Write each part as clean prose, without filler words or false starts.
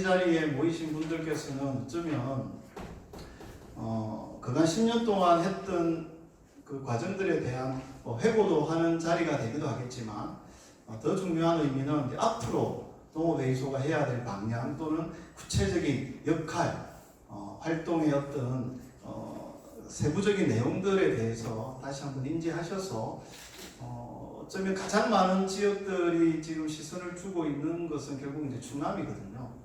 자리에 모이신 분들께서는 어쩌면 그간 10년 동안 했던 그 과정들에 대한 회고도 하는 자리가 되기도 하겠지만 더 중요한 의미는 이제 앞으로 농업회의소가 해야 될 방향 또는 구체적인 역할, 활동의 어떤 세부적인 내용들에 대해서 다시 한번 인지하셔서 어쩌면 가장 많은 지역들이 지금 시선을 주고 있는 것은 결국 이제 충남이거든요.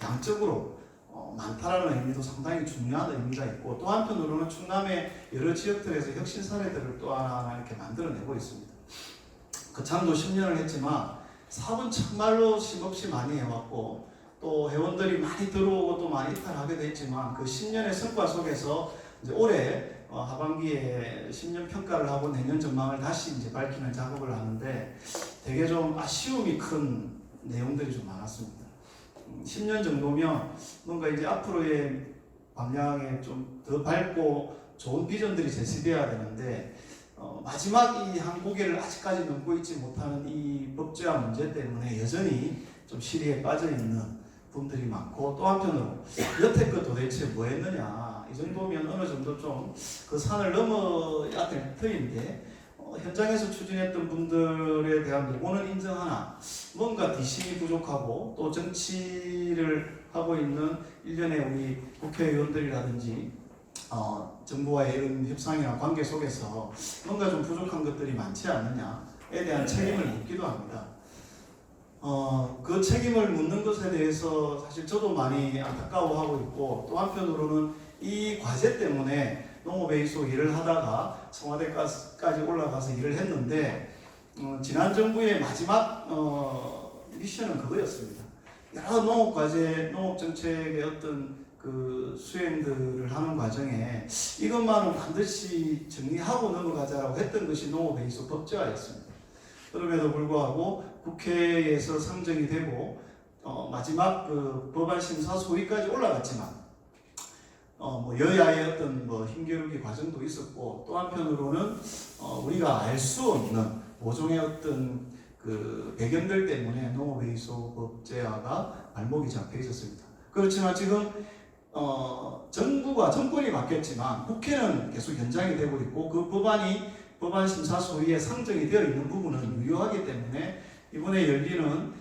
양적으로 많다라는 의미도 상당히 중요한 의미가 있고, 또 한편으로는 충남의 여러 지역들에서 혁신 사례들을 또 하나 이렇게 만들어내고 있습니다. 거창도 10년을 했지만 사업은 정말로 쉼없이 많이 해왔고, 또 회원들이 많이 들어오고 또 많이 이탈하게 됐지만 그 10년의 성과 속에서 이제 올해 하반기에 10년 평가를 하고 내년 전망을 다시 이제 밝히는 작업을 하는데 되게 좀 아쉬움이 큰 내용들이 좀 많았습니다. 10년 정도면 뭔가 이제 앞으로의 방향에 좀 더 밝고 좋은 비전들이 제시되어야 되는데 마지막 이 한 고개를 아직까지 넘고 있지 못하는 이 법제화 문제 때문에 여전히 좀 시리에 빠져 있는 분들이 많고, 또 한편으로 여태껏 도대체 뭐 했느냐, 이 정도면 어느 정도 좀 그 산을 넘어야 될 터인데 현장에서 추진했던 분들에 대한 요구는 인정하나 뭔가 뒷심이 부족하고, 또 정치를 하고 있는 일련의 우리 국회의원들이라든지 정부와의 이런 협상이나 관계 속에서 뭔가 좀 부족한 것들이 많지 않느냐에 대한 책임을 묻기도 합니다. 그 책임을 묻는 것에 대해서 사실 저도 많이 안타까워하고 있고, 또 한편으로는 이 과제 때문에 농업회의소 일을 하다가 청와대까지 올라가서 일을 했는데 지난 정부의 마지막 미션은 그거였습니다. 여러 농업과제, 농업정책의 어떤 그 수행들을 하는 과정에 이것만은 반드시 정리하고 넘어가자라고 했던 것이 농업회의소 법제화였습니다. 그럼에도 불구하고 국회에서 상정이 되고 마지막 그 법안 심사 소위까지 올라갔지만 여야의 어떤 힘겨루기 과정도 있었고, 또 한편으로는 우리가 알 수 없는 모종의 어떤 그 배경들 때문에 농업회의소 법제화가 발목이 잡혀 있었습니다. 그렇지만 지금 정권이 바뀌었지만 국회는 계속 연장이 되고 있고, 그 법안 심사 소위에 상정이 되어 있는 부분은 유효하기 때문에 이번에 열리는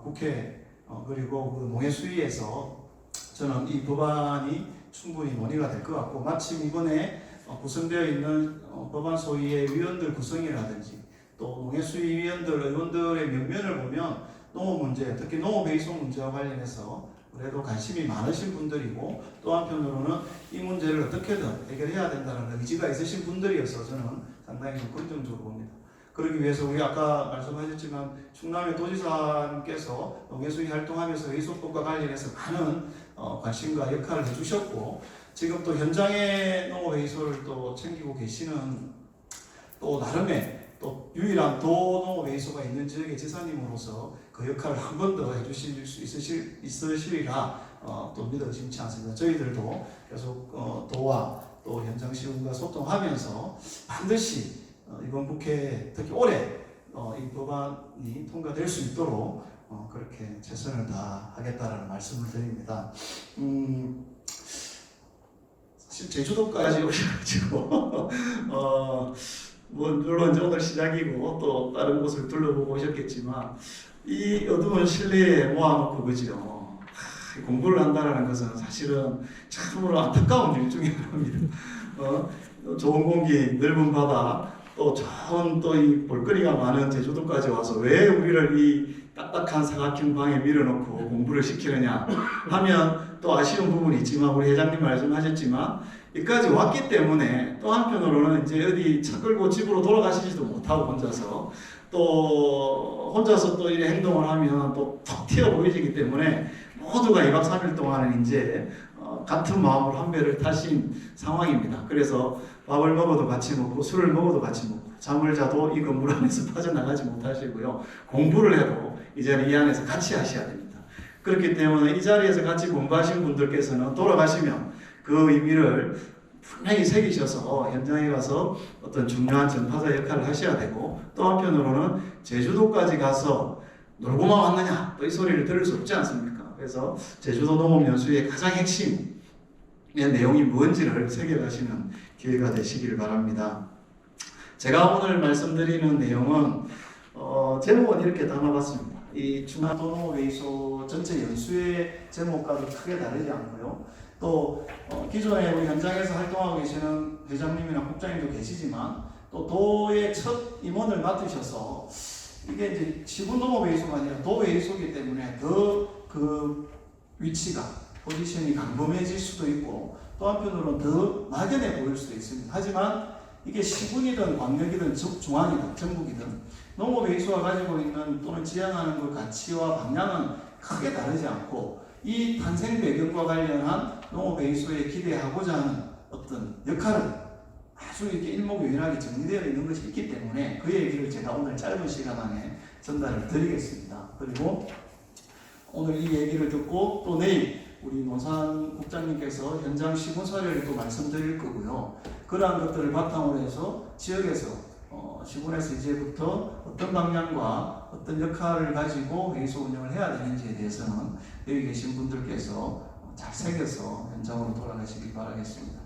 국회 그리고 그 농해수위에서 저는 이 법안이 충분히 논의가 될 것 같고, 마침 이번에 구성되어 있는 법안 소위의 위원들 구성이라든지 또 농해수위 위원들, 의원들의 면면을 보면 농업 문제, 특히 농업회의소 문제와 관련해서 그래도 관심이 많으신 분들이고, 또 한편으로는 이 문제를 어떻게든 해결해야 된다는 의지가 있으신 분들이어서 저는 상당히 좀 긍정적으로 봅니다. 그러기 위해서 우리 아까 말씀하셨지만 충남의 도지사님께서 농해수위 활동하면서 회의소법과 관련해서 많은 관심과 역할을 해주셨고, 지금 또 현장의 농업회의소를 또 챙기고 계시는 또 나름의 또 유일한 도농업회의소가 있는 지역의 지사님으로서 그 역할을 한 번 더 해주실 수 있으시리라 또 믿어 의심치 않습니다. 저희들도 계속 도와 또 현장 시군과 소통하면서 반드시 이번 국회에 특히 올해 이 법안이 통과될 수 있도록 그렇게 최선을 다하겠다라는 말씀을 드립니다. 사실 제주도까지 오셔가지고 물론 이제 오늘 시작이고 또 다른 곳을 둘러보고 오셨겠지만 이 어두운 실내에 모아놓고 그죠. 공부를 한다는 것은 사실은 참으로 안타까운 일 중에 하나입니다. 좋은 공기, 넓은 바다, 또 좋은 또 이 볼거리가 많은 제주도까지 와서 왜 우리를 이 딱딱한 사각형 방에 밀어놓고 공부를 시키느냐 하면 또 아쉬운 부분이 있지만, 우리 회장님 말씀하셨지만 여기까지 왔기 때문에 또 한편으로는 이제 어디 차 끌고 집으로 돌아가시지도 못하고 혼자서 또 이런 행동을 하면 또 턱 튀어 보이기 때문에 모두가 2박 3일 동안은 이제 같은 마음으로 한 배를 타신 상황입니다. 그래서 밥을 먹어도 같이 먹고 술을 먹어도 같이 먹고 잠을 자도 이 건물 안에서 빠져나가지 못하시고요. 공부를 해도 이제는 이 안에서 같이 하셔야 됩니다. 그렇기 때문에 이 자리에서 같이 공부하신 분들께서는 돌아가시면 그 의미를 분명히 새기셔서 현장에 가서 어떤 중요한 전파자 역할을 하셔야 되고, 또 한편으로는 제주도까지 가서 놀고만 왔느냐 또 이 소리를 들을 수 없지 않습니까? 그래서 제주도 농업연수의 가장 핵심의 내용이 뭔지를 새겨가시는 기회가 되시길 바랍니다. 제가 오늘 말씀드리는 내용은 제목은 이렇게 담아봤습니다. 이 중앙도 농업회의소 전체 연수의 제목과도 크게 다르지 않고요. 또 기존에 우리 현장에서 활동하고 계시는 회장님이나 국장님도 계시지만 또 도의 첫 임원을 맡으셔서 이게 이제 시군농업회의소가 아니라 도회의소이기 때문에 더 그 위치가 포지션이 강범해질 수도 있고 또 한편으로는 더 막연해 보일 수도 있습니다. 하지만 이게 시군이든 광역이든 중앙이든 전국이든 농업회의소가 가지고 있는 또는 지향하는 그 가치와 방향은 크게 다르지 않고 이 탄생 배경과 관련한 농업회의소에 기대하고자 하는 어떤 역할은 아주 이렇게 일목요연하게 정리되어 있는 것이 있기 때문에 그 얘기를 제가 오늘 짧은 시간 안에 전달을 드리겠습니다. 그리고 오늘 이 얘기를 듣고 또 내일 우리 노산 국장님께서 현장 시군 사례를 또 말씀드릴 거고요. 그러한 것들을 바탕으로 해서 지역에서 시군에서 이제부터 어떤 방향과 어떤 역할을 가지고 회의소 운영을 해야 되는지에 대해서는 여기 계신 분들께서 잘 새겨서 현장으로 돌아가시길 바라겠습니다.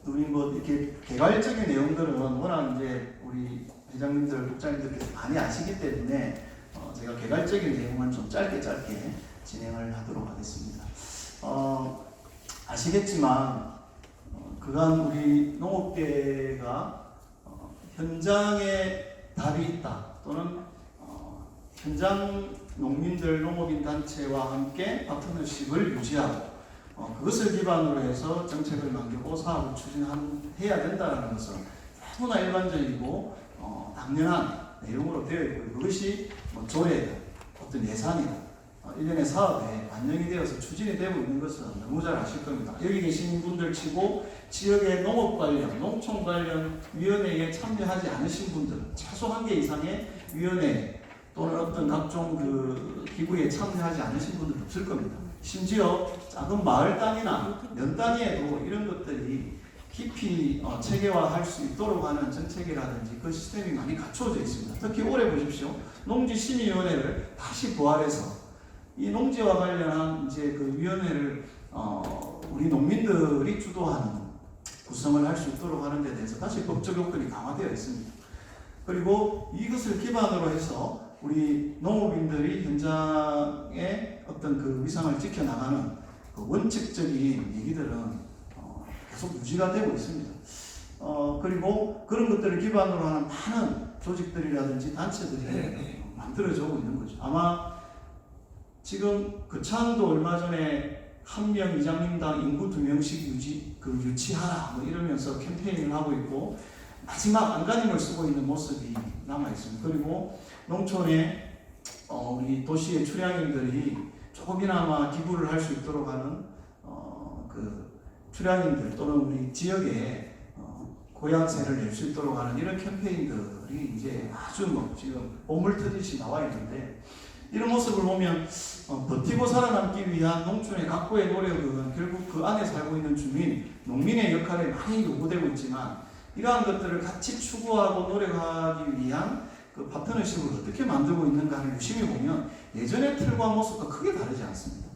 우리 뭐 이렇게 개괄적인 내용들은 워낙 이제 우리 회장님들, 국장님들께서 많이 아시기 때문에 제가 개괄적인 내용은 좀 짧게 진행을 하도록 하겠습니다. 아시겠지만 그간 우리 농업계가 현장에 답이 있다 또는 현장 농민들 농업인 단체와 함께 파트너십을 유지하고 그것을 기반으로 해서 정책을 만들고 사업을 추진해야 된다는 것은 너무나 일반적이고 당연한 내용으로 되어 있고 그것이 뭐 조례든 어떤 예산이든 일련의 사업에 반영이 되어서 추진이 되고 있는 것은 너무 잘 아실 겁니다. 여기 계신 분들 치고 지역의 농업 관련, 농촌 관련 위원회에 참여하지 않으신 분들 최소 한 개 이상의 위원회 또는 어떤 각종 그 기구에 참여하지 않으신 분들 없을 겁니다. 심지어 작은 마을 단위나 면 단위에도 이런 것들이 깊이 체계화할 수 있도록 하는 정책이라든지 그 시스템이 많이 갖춰져 있습니다. 특히 올해 보십시오. 농지심의위원회를 다시 부활해서 이 농지와 관련한 이제 그 위원회를 우리 농민들이 주도하는 구성을 할 수 있도록 하는 데 대해서 다시 법적 요건이 강화되어 있습니다. 그리고 이것을 기반으로 해서 우리 농업인들이 현장의 어떤 그 위상을 지켜나가는 그 원칙적인 얘기들은 계속 유지가 되고 있습니다. 그리고 그런 것들을 기반으로 하는 많은 조직들이라든지 단체들이 만들어지고 있는 거죠. 아마 지금 거창도 얼마 전에 한 명 이장님당 인구 2명씩 유치하라 뭐 이러면서 캠페인을 하고 있고 마지막 안간힘을 쓰고 있는 모습이 남아 있습니다. 그리고 농촌에 우리 도시의 출향인들이 조금이나마 기부를 할 수 있도록 하는 그 출향인들 또는 우리 지역에 고향세를 낼 수 있도록 하는 이런 캠페인들이 이제 아주 뭐 지금 보물 트듯이 나와 있는데 이런 모습을 보면 버티고 살아남기 위한 농촌의 각고의 노력은 결국 그 안에 살고 있는 주민, 농민의 역할에 많이 요구되고 있지만 이러한 것들을 같이 추구하고 노력하기 위한 그 파트너십을 어떻게 만들고 있는가를 유심히 보면 예전의 틀과 모습과 크게 다르지 않습니다.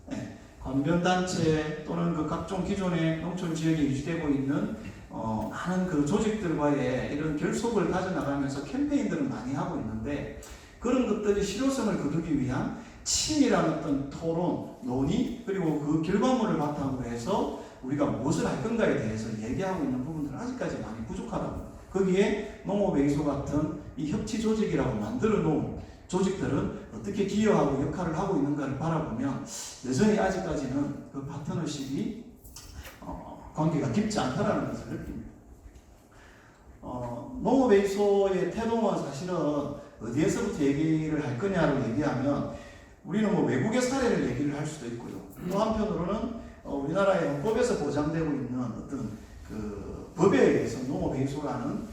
네. 관변단체 또는 그 각종 기존의 농촌 지역에 유지되고 있는 많은 그 조직들과의 이런 결속을 가져나가면서 캠페인들을 많이 하고 있는데 그런 것들이 실효성을 거두기 위한 친밀한 어떤 토론, 논의 그리고 그 결과물을 바탕으로 해서 우리가 무엇을 할 건가에 대해서 얘기하고 있는 부분들은 아직까지 많이 부족하다고. 거기에 농업회의소 같은 이 협치 조직이라고 만들어 놓은 조직들은 어떻게 기여하고 역할을 하고 있는가를 바라보면 여전히 아직까지는 그 파트너십이 관계가 깊지 않다라는 것을 느낍니다. 농업회의소의 태동은 사실은 어디에서부터 얘기를 할 거냐로 얘기하면 우리는 뭐 외국의 사례를 얘기를 할 수도 있고요. 또 한편으로는 우리나라의 헌법에서 보장되고 있는 어떤 그 법에 의해서 농업회의소라는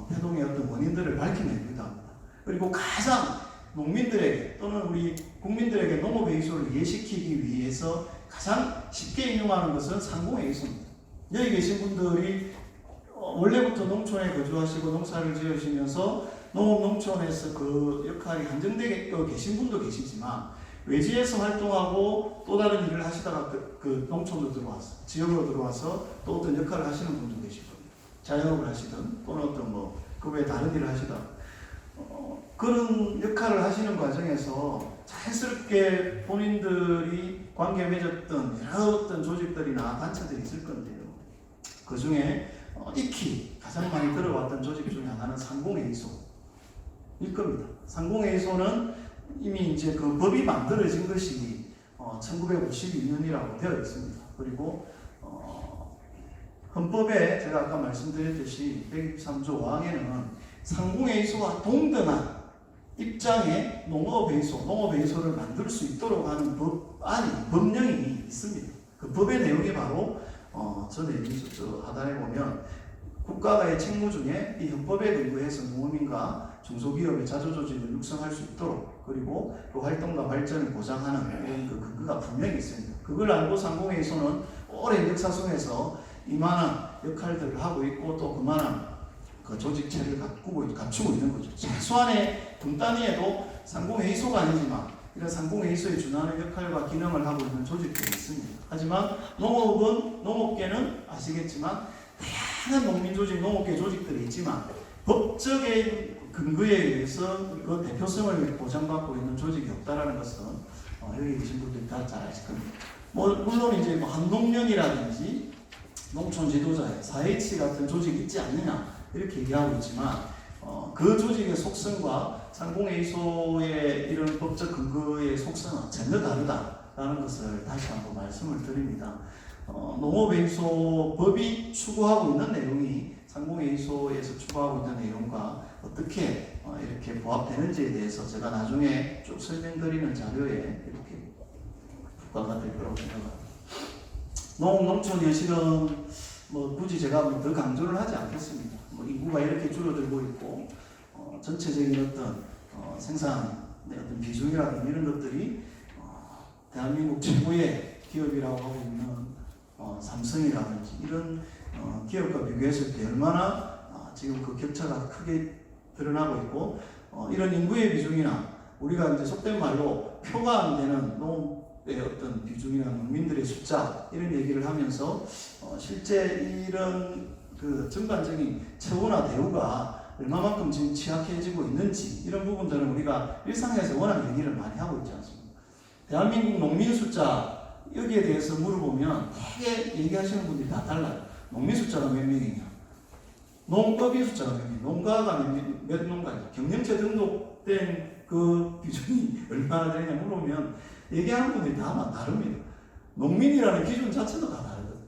태동의 어떤 원인들을 밝혀내기도 합니다. 그리고 가장 농민들에게 또는 우리 국민들에게 농업회의소를 이해시키기 위해서 가장 쉽게 인용하는 것은 상공회의소입니다. 여기 계신 분들이 원래부터 농촌에 거주하시고 농사를 지으시면서 농업농촌에서 그 역할이 한정되게 계신 분도 계시지만 외지에서 활동하고 또 다른 일을 하시다가 그 농촌으로 들어와서 지역으로 들어와서 또 어떤 역할을 하시는 분도 계시거든요. 자영업을 하시든 또는 어떤 그 외에 다른 일을 하시다 그런 역할을 하시는 과정에서 자연스럽게 본인들이 관계 맺었던 여러 어떤 조직들이나 단체들이 있을 건데요. 그 중에 익히 가장 많이 들어왔던 조직 중에 하나는 상공회의소일 겁니다. 상공회의소는 이미 이제 그 법이 만들어진 것이 1952년이라고 되어 있습니다. 그리고 헌법에 제가 아까 말씀드렸듯이 123조 5항에는 상공회의소와 동등한 입장에 농업회의소를 만들 수 있도록 하는 법령이 있습니다. 그 법의 내용이 바로 전에 하단에 보면 국가가의 책무 중에 이 헌법에 근거해서 농어민과 중소기업의 자주조직을 육성할 수 있도록 그리고 그 활동과 발전을 보장하는 이런 그 근거가 분명히 있습니다. 그걸 알고 상공회의소는 오랜 역사 속에서 이만한 역할들을 하고 있고 또 그만한 그 조직체를 갖추고 있는 거죠. 최소한의 군 단위에도 상공회의소가 아니지만 이런 상공회의소에 준하는 역할과 기능을 하고 있는 조직들이 있습니다. 하지만 농업계는 아시겠지만 다양한 농민조직, 농업계 조직들이 있지만 법적인 근거에 의해서 그 대표성을 보장받고 있는 조직이 없다라는 것은 여기 계신 분들이 다 잘 아실 겁니다. 물론 이제 한농련이라든지 농촌 지도자회, 4H 같은 조직이 있지 않느냐 이렇게 얘기하고 있지만 그 조직의 속성과 상공회의소의 이런 법적 근거의 속성은 전혀 다르다라는 것을 다시 한번 말씀을 드립니다. 농업회의소 법이 추구하고 있는 내용이 상공회의소에서 추구하고 있는 내용과 어떻게 이렇게 부합되는지에 대해서 제가 나중에 쭉 설명드리는 자료에 이렇게 부과가 될 거라고 생각합니다. 농촌 실은 굳이 제가 더 강조를 하지 않겠습니다. 인구가 이렇게 줄어들고 있고 전체적인 어떤 생산의 어떤 비중이라든지 이런 것들이 대한민국 최고의 기업이라고 하고 있는 삼성이라든지 이런 기업과 비교했을 때 얼마나 지금 그 격차가 크게 드러나고 있고 이런 인구의 비중이나 우리가 이제 속된 말로 표가 안 되는 농업의 어떤 비중이나 농민들의 숫자 이런 얘기를 하면서 실제 이런 그 전반적인 처우나 대우가 얼마만큼 지금 취약해지고 있는지 이런 부분들은 우리가 일상에서 워낙 얘기를 많이 하고 있지 않습니까? 대한민국 농민 숫자 여기에 대해서 물어보면 되게 얘기하시는 분들이 다 달라요. 농민 숫자가 몇 명이냐? 농법인 숫자가 몇 명? 농가가 몇 농가냐? 경영체 등록된 그 비중이 얼마나 되냐 물어보면 얘기하는 분들이 다 다릅니다. 농민이라는 기준 자체도 다 다르거든요.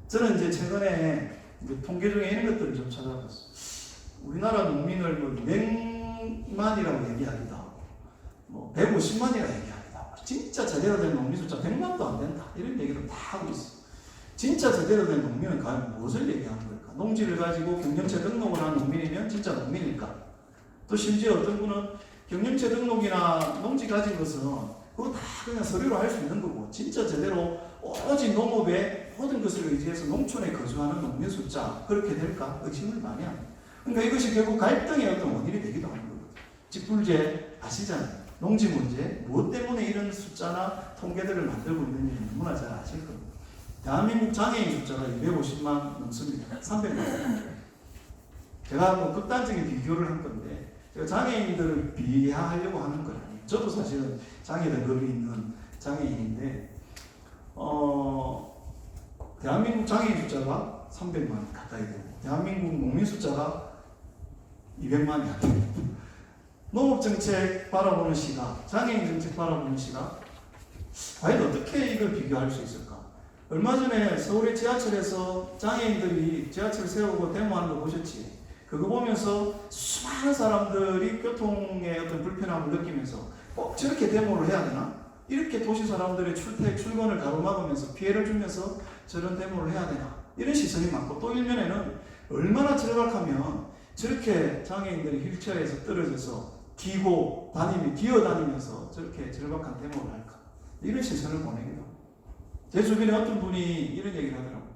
저는 이제 최근에 이제 통계 중에 이런 것들을 좀 찾아봤어요. 우리나라 농민을 100만이라고 얘기하기도 하고 150만이라고 얘기하기도 하고 진짜 제대로 된 농민 숫자 100만도 안 된다 이런 얘기를 다 하고 있어요. 진짜 제대로 된 농민은 과연 무엇을 얘기하는 걸까? 농지를 가지고 경영체 등록을 한 농민이면 진짜 농민일까? 또 심지어 어떤 분은 경영체 등록이나 농지 가진 것은 그거 다 그냥 서류로 할 수 있는 거고 진짜 제대로 오로지 농업의 모든 것을 의지해서 농촌에 거주하는 농민 숫자 그렇게 될까? 의심을 많이 합니다. 그러니까 이것이 결국 갈등의 어떤 원인이 되기도 하는 거거든요. 직불제 아시잖아요. 농지 문제, 무엇 때문에 이런 숫자나 통계들을 만들고 있는지 너무나 잘 아실 겁니다. 대한민국 장애인 숫자가 250만 넘습니다. 300만. 제가 극단적인 비교를 한 건데 제가 장애인들을 비하하려고 하는 건 아니에요. 저도 사실은 장애 등급이 있는 장애인인데 대한민국 장애인 숫자가 300만 가까이 되고 대한민국 농민 숫자가 200만이 안 됩니다. 농업정책 바라보는 시각, 장애인 정책 바라보는 시각 과연 어떻게 이걸 비교할 수 있을까? 얼마 전에 서울의 지하철에서 장애인들이 지하철 세우고 데모하는 거 보셨지? 그거 보면서 수많은 사람들이 교통의 어떤 불편함을 느끼면서 꼭 저렇게 데모를 해야 되나? 이렇게 도시 사람들의 출퇴, 출근을 가로막으면서 피해를 주면서 저런 데모를 해야 되나? 이런 시선이 많고 또 일면에는 얼마나 절박하면 저렇게 장애인들이 휠체어에서 떨어져서 기어다니면서 저렇게 절박한 데모를 할까? 이런 시선을 보내기도 합니다. 제 주변에 어떤 분이 이런 얘기를 하더라고요.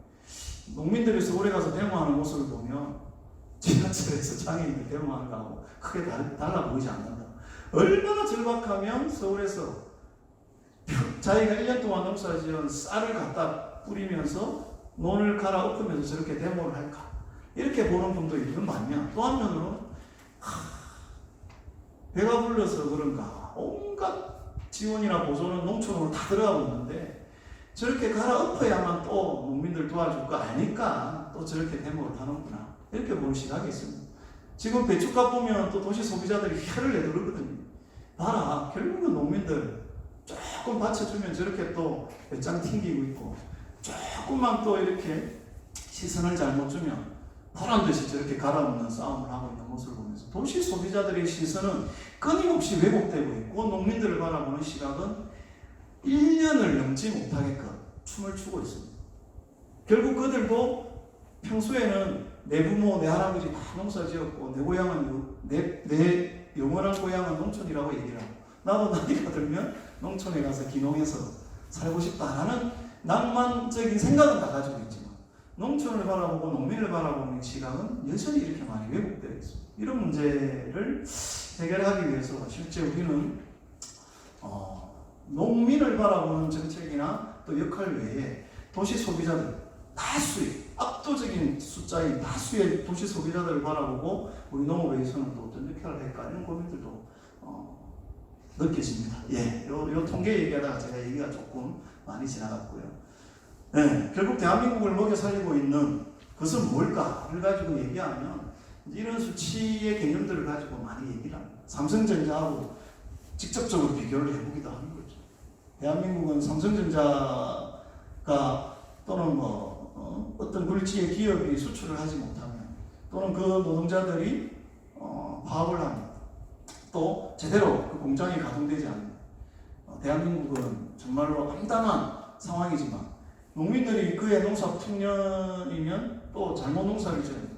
농민들이 서울에 가서 데모하는 모습을 보면 지하철에서 장애인들 데모하는 거하고 크게 달라 보이지 않는다. 얼마나 절박하면 서울에서 자기가 1년 동안 농사지은 쌀을 갖다 뿌리면서 논을 갈아엎으면서 저렇게 데모를 할까? 이렇게 보는 분도 있는 반면 또 한면으로는 배가 불러서 그런가 온갖 지원이나 보조는 농촌으로 다 들어가고 있는데 저렇게 갈아엎어야만 또 농민들 도와줄 거 아니까 또 저렇게 데모를 하는구나 이렇게 보는 시각이 있습니다. 지금 배추값 보면 또 도시 소비자들이 혀를 내두르거든요. 봐라 결국은 농민들 조금 받쳐주면 저렇게 또 배짱 튕기고 있고 조금만 또 이렇게 시선을 잘못 주면 보란듯이 저렇게 갈아엎는 싸움을 하고 있는 모습을 보면서 도시 소비자들의 시선은 끊임없이 왜곡되고 있고 농민들을 바라보는 시각은 1년을 넘지 못하게끔 춤을 추고 있습니다. 결국 그들도 평소에는 내 부모, 내 할아버지 다 농사 지었고 내 고향은 내 영원한 고향은 농촌이라고 얘기를 하고 나도 나이가 들면 농촌에 가서 기농해서 살고 싶다라는 낭만적인 생각은 다 가지고 있지만 농촌을 바라보고 농민을 바라보는 시각은 여전히 이렇게 많이 왜곡되어 있습니다. 이런 문제를 해결하기 위해서 실제 우리는 농민을 바라보는 정책이나 또 역할 외에 도시 소비자들 다수의 압도적인 숫자인 다수의 도시 소비자들을 바라보고 우리 농업에서는 또 어떤 역할을 할까 이런 고민들도 느껴집니다. 예, 요 통계 얘기하다가 제가 얘기가 조금 많이 지나갔고요. 네, 결국 대한민국을 먹여 살리고 있는 것은 뭘까를 가지고 얘기하면 이런 수치의 개념들을 가지고 많이 얘기를 합니다. 삼성전자하고 직접적으로 비교를 해보기도 하는 거죠. 대한민국은 삼성전자가 또는 어떤 굴지의 기업이 수출을 하지 못하면 또는 그 노동자들이 파업을 하면 또 제대로 그 공장이 가동되지 않는 대한민국은 정말로 암담한 상황이지만 농민들이 그의 농사 풍년이면 또 잘못 농사를 지은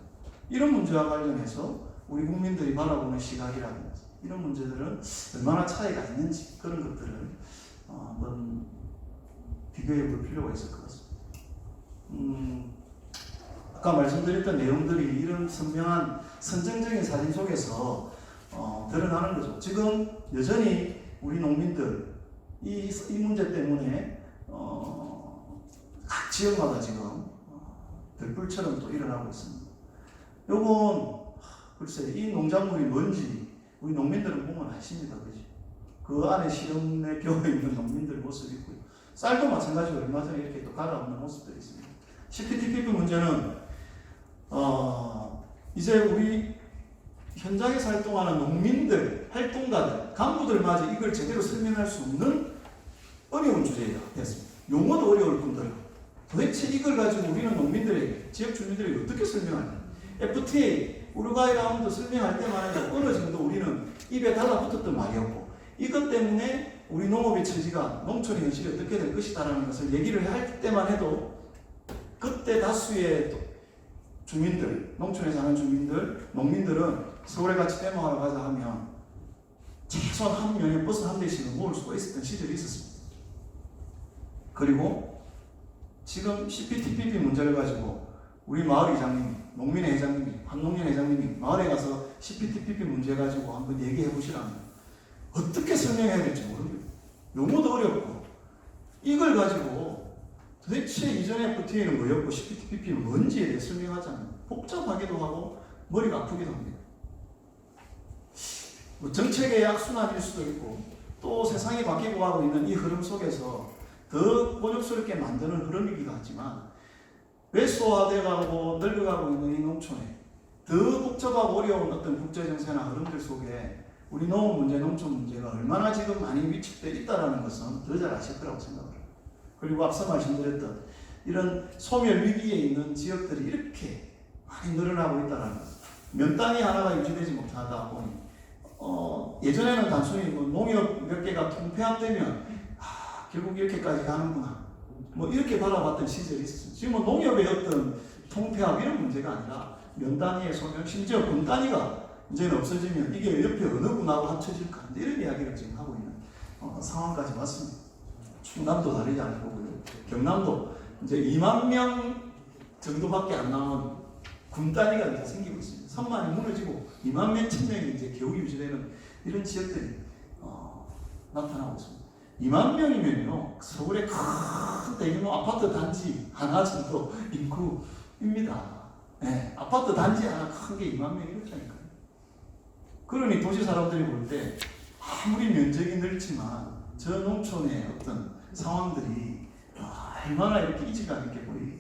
이런 문제와 관련해서 우리 국민들이 바라보는 시각이라든지 이런 문제들은 얼마나 차이가 있는지 그런 것들을 한번 비교해 볼 필요가 있을 것 같습니다. 아까 말씀드렸던 내용들이 이런 선명한 선정적인 사진 속에서 드러나는 거죠. 지금 여전히 우리 농민들 이 문제 때문에 각 지역마다 지금 들불처럼 또 일어나고 있습니다. 요건 글쎄 이 농작물이 뭔지 우리 농민들은 보면 아십니다. 그죠? 그 안에 실험에 겨워있는 농민들 모습이 있고요. 쌀도 마찬가지로 얼마 전에 이렇게 또 갈아엎는 모습들이 있습니다. CPTPP 문제는 이제 우리 현장에서 활동하는 농민들, 활동가들, 간부들마저 이걸 제대로 설명할 수 없는 어려운 주제가 됐습니다. 용어도 어려울 뿐더러 도대체 이걸 가지고 우리는 농민들에게, 지역 주민들에게 어떻게 설명하냐. FTA, 우루과이 라운드 설명할 때만 해도 어느 정도 우리는 입에 달라붙었던 말이었고 이것 때문에 우리 농업의 처지가, 농촌의 현실이 어떻게 될 것이다라는 것을 얘기를 할 때만 해도 그때 다수의 주민들, 농촌에 사는 주민들, 농민들은 서울에 같이 데모하러 가자 하면 최소한 한 명에 버스 한 대씩은 모을 수가 있었던 시절이 있었습니다. 그리고 지금 CPTPP 문제를 가지고 우리 마을 이장님이, 농민회 회장님이, 한농민 회장님이 마을에 가서 CPTPP 문제 가지고 한번 얘기해 보시라면 어떻게 설명해야 될지 모릅니다. 용어도 어렵고 이걸 가지고 도대체 이전에 FTA는 뭐였고 CPTPP는 뭔지에 대해 설명하자면 복잡하기도 하고 머리가 아프기도 합니다. 뭐 정책의 악순환일 수도 있고 또 세상이 바뀌고 가고 있는 이 흐름 속에서 더 곤욕스럽게 만드는 흐름이기도 하지만 왜소화되어가고 늙어가고 있는 이 농촌에 더 복잡하고 어려운 어떤 국제정세나 흐름들 속에 우리 농업 문제, 농촌 문제가 얼마나 지금 많이 위축되어 있다는 것은 더 잘 아실 거라고 생각합니다. 그리고 앞서 말씀드렸던 이런 소멸 위기에 있는 지역들이 이렇게 많이 늘어나고 있다는 것. 면 단위 하나가 유지되지 못하다 보니 예전에는 단순히 뭐 농협 몇 개가 통폐합되면 결국 이렇게까지 가는구나 뭐 이렇게 바라봤던 시절이 있었습니다. 지금은 농협의 어떤 통폐합 이런 문제가 아니라 면 단위의 소멸, 심지어 군 단위가 이제는 없어지면 이게 옆에 어느 군하고 합쳐질까 이런 이야기를 지금 하고 있는 상황까지 왔습니다. 충남도 다르지 않을 거고요. 경남도 이제 2만 명 정도밖에 안 나온 군단위가 이제 생기고 있습니다. 선만이 무너지고 2만 몇천 명이 이제 겨우 유지되는 이런 지역들이 나타나고 있습니다. 2만 명이면요 서울의 큰 대규모 아파트 단지 하나 정도 인구입니다. 네, 아파트 단지 하나 큰 게 2만 명이 이렇다니까요. 그러니 도시 사람들이 볼 때 아무리 면적이 넓지만 저 농촌의 어떤 상황들이 얼마나 이렇게 이질감 있게 보이게.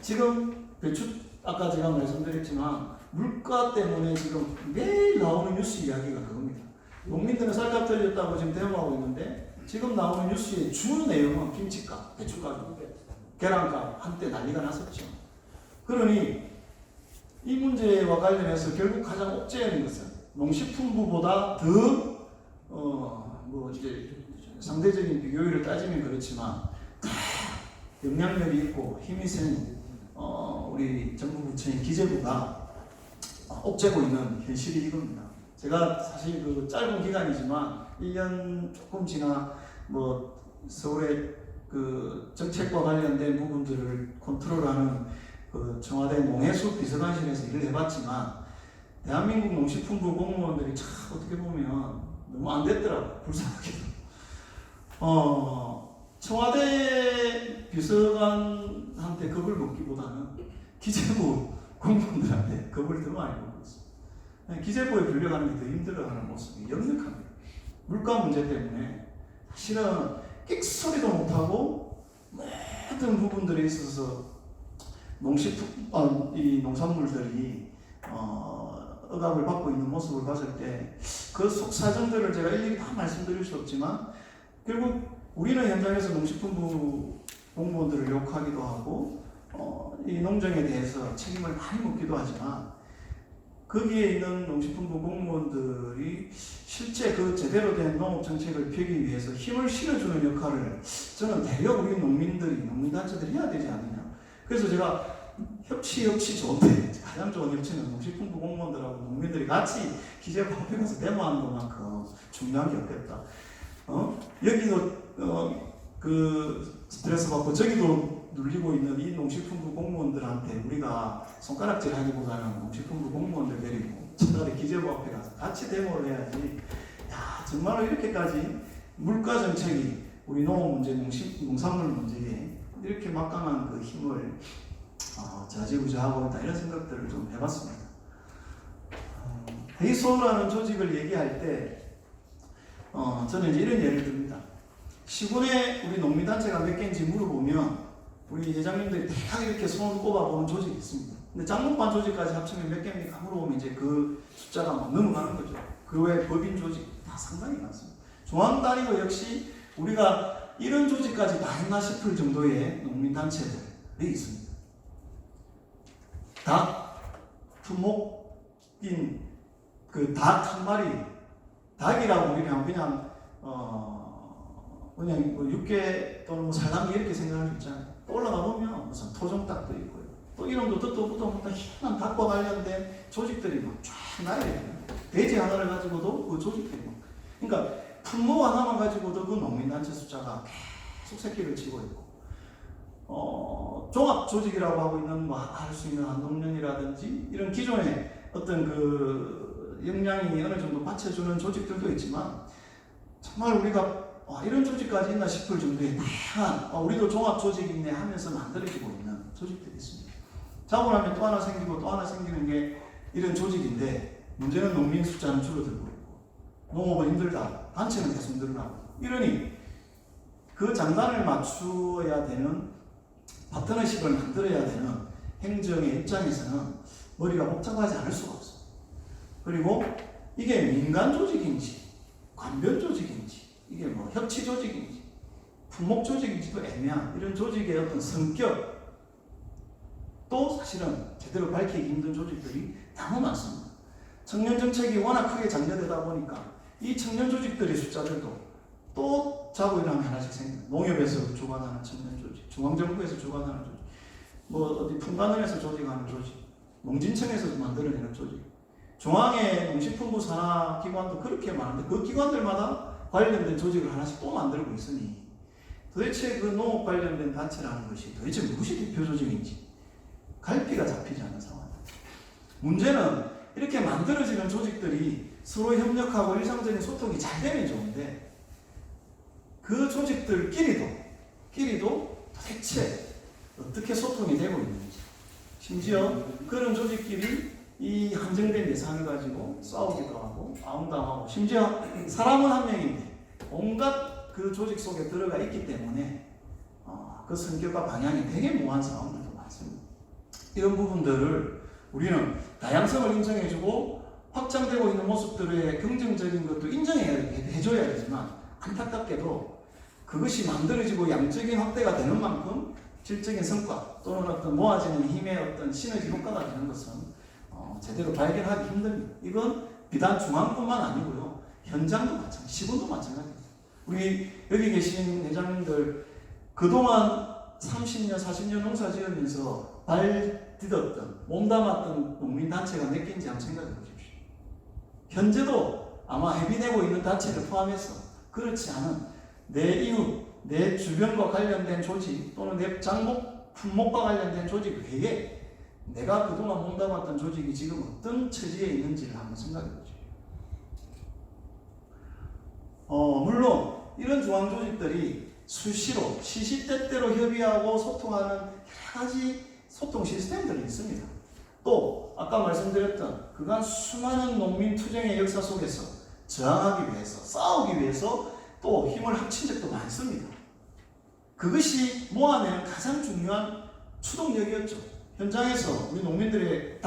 지금 배추 아까 제가 말씀드렸지만 물가 때문에 지금 매일 나오는 뉴스 이야기가 그겁니다. 농민들은 쌀값 떨어졌다고 지금 대응하고 있는데 지금 나오는 뉴스의 주 내용은 김치값, 배추값, 계란값 한때 난리가 났었죠. 그러니 이 문제와 관련해서 결국 가장 억제하는 것은 농식품부보다 더 이제 상대적인 비교율을 따지면 그렇지만 영향력이 있고 힘이 센 우리 정부 부처인 기재부가 억제고 있는 현실이 이겁니다. 제가 사실 그 짧은 기간이지만 1년 조금 지나 서울의 그 정책과 관련된 부분들을 컨트롤하는 그 청와대 농해수 비서관실에서 일을 해봤지만 대한민국 농식품부 공무원들이 참 어떻게 보면 너무 안 됐더라고요. 불쌍하게도. 청와대 비서관한테 겁을 먹기보다는 기재부 공무원들한테 겁을 더 많이 먹고 있어요. 기재부에 불려가는 게 더 힘들어하는 모습이 역력합니다. 물가 문제 때문에 사실은 끽소리도 못하고 모든 부분들에 있어서 이 농산물들이 억압을 받고 있는 모습을 봤을 때 그 속사정들을 제가 일일이 다 말씀드릴 수 없지만 결국 우리는 현장에서 농식품부 공무원들을 욕하기도 하고 이 농정에 대해서 책임을 많이 묻기도 하지만 거기에 있는 농식품부 공무원들이 실제 그 제대로 된 농업정책을 펴기 위해서 힘을 실어주는 역할을 저는 대거 우리 농민단체들이 해야 되지 않느냐. 그래서 제가 협치 좋은데 가장 좋은 협치는 농식품부 공무원들하고 농민들이 같이 기재부 앞에 가서 데모하는 것만큼 중요한 게 없겠다. 여기도 그 스트레스 받고 저기도 눌리고 있는 이 농식품부 공무원들한테 우리가 손가락질하기보다는 농식품부 공무원들 데리고 차라리 기재부 앞에 가서 같이 데모를 해야지. 야, 정말로 이렇게까지 물가 정책이 우리 농업 문제, 농산물 문제에 이렇게 막강한 그 힘을 좌지우지하고 있다, 이런 생각들을 좀 해봤습니다. 회의소라는 조직을 얘기할 때 저는 이제 이런 예를 듭니다. 시군에 우리 농민단체가 몇 개인지 물어보면 우리 회장님들이 다 이렇게 손을 꼽아보는 조직이 있습니다. 근데 장목반 조직까지 합치면 몇 개입니까? 물어보면 이제 그 숫자가 막 넘어가는 거죠. 그 외에 법인 조직 다 상당히 많습니다. 중앙단위도 역시 우리가 이런 조직까지 다 했나 싶을 정도의 농민단체들이 있습니다. 닭, 품목인 그 닭 한 마리, 닭이라고 우리는 그냥 육개 또는 살랑이 이렇게 생각할 수 있잖아요. 또 올라가 보면 무슨 토종닭도 있고요. 또 이름도 듣도 보도 못한 희한한 닭과 관련된 조직들이 막 쫙 나요. 돼지 하나를 가지고도 그 조직들이 막. 그러니까 품목 하나만 가지고도 그 농민단체 숫자가 계속 새끼를 치고 있고. 종합 조직이라고 하고 있는 할 수 있는 한농련이라든지 이런 기존의 어떤 그 역량이 어느 정도 받쳐주는 조직들도 있지만 정말 우리가 이런 조직까지 있나 싶을 정도의 다양한 우리도 종합 조직이 있네 하면서 만들어지고 있는 조직들이 있습니다. 자고 나면 또 하나 생기고 또 하나 생기는 게 이런 조직인데 문제는 농민 숫자는 줄어들고 있고 농업은 힘들다, 단체는 계속 늘어나고 이러니 그 장단을 맞추어야 되는 파트너십을 만들어야 되는 행정의 입장에서는 머리가 복잡하지 않을 수가 없어요. 그리고 이게 민간 조직인지 관변 조직인지 이게 협치 조직인지 품목 조직인지도 애매한 이런 조직의 어떤 성격 또 사실은 제대로 밝히기 힘든 조직들이 너무 많습니다. 청년 정책이 워낙 크게 장려되다 보니까 이 청년 조직들의 숫자들도 또 자고 일어나면 하나씩 생깁니다. 농협에서 주관하는 청년 조직, 중앙정부에서 주관하는 조직, 어디 풍간원에서 조직하는 조직, 농진청에서 만들어내는 조직, 중앙의 농식품부 산하기관도 그렇게 많은데 그 기관들마다 관련된 조직을 하나씩 또 만들고 있으니 도대체 그 농업 관련된 단체라는 것이 도대체 무엇이 대표 조직인지 갈피가 잡히지 않는 상황입니다. 문제는 이렇게 만들어지는 조직들이 서로 협력하고 일상적인 소통이 잘 되면 좋은데 그 조직들끼리도 도대체 어떻게 소통이 되고 있는지, 심지어 그런 조직끼리 이 한정된 예산을 가지고 싸우기도 하고 아웅당하고, 심지어 사람은 한 명인데 온갖 그 조직 속에 들어가 있기 때문에 그 성격과 방향이 되게 모호한 상황들도 많습니다. 이런 부분들을 우리는 다양성을 인정해주고 확장되고 있는 모습들의 긍정적인 것도 인정해줘야 되지만, 안타깝게도 그것이 만들어지고 양적인 확대가 되는 만큼 질적인 성과 또는 어떤 모아지는 힘의 어떤 시너지 효과가 되는 것은 제대로 발견하기 힘듭니다. 이건 비단 중앙뿐만 아니고요, 현장도 마찬가지, 시군도 마찬가지입니다. 우리 여기 계신 회장님들 그동안 30년, 40년 농사 지으면서 발 디뎠던, 몸담았던 농민단체가 몇 개인지 한번 생각해 보십시오. 현재도 아마 해비내고 있는 단체를 포함해서 그렇지 않은 내 이웃, 내 주변과 관련된 조직 또는 내 장목, 품목과 관련된 조직 외에 내가 그동안 몸담았던 조직이 지금 어떤 처지에 있는지를 한번 생각해 보죠. 물론 이런 중앙조직들이 수시로 시시때때로 협의하고 소통하는 여러 가지 소통 시스템들이 있습니다. 또 아까 말씀드렸던 그간 수많은 농민 투쟁의 역사 속에서 저항하기 위해서, 싸우기 위해서 또 힘을 합친 적도 많습니다. 그것이 모아내는 가장 중요한 추동력이었죠. 현장에서 우리 농민들의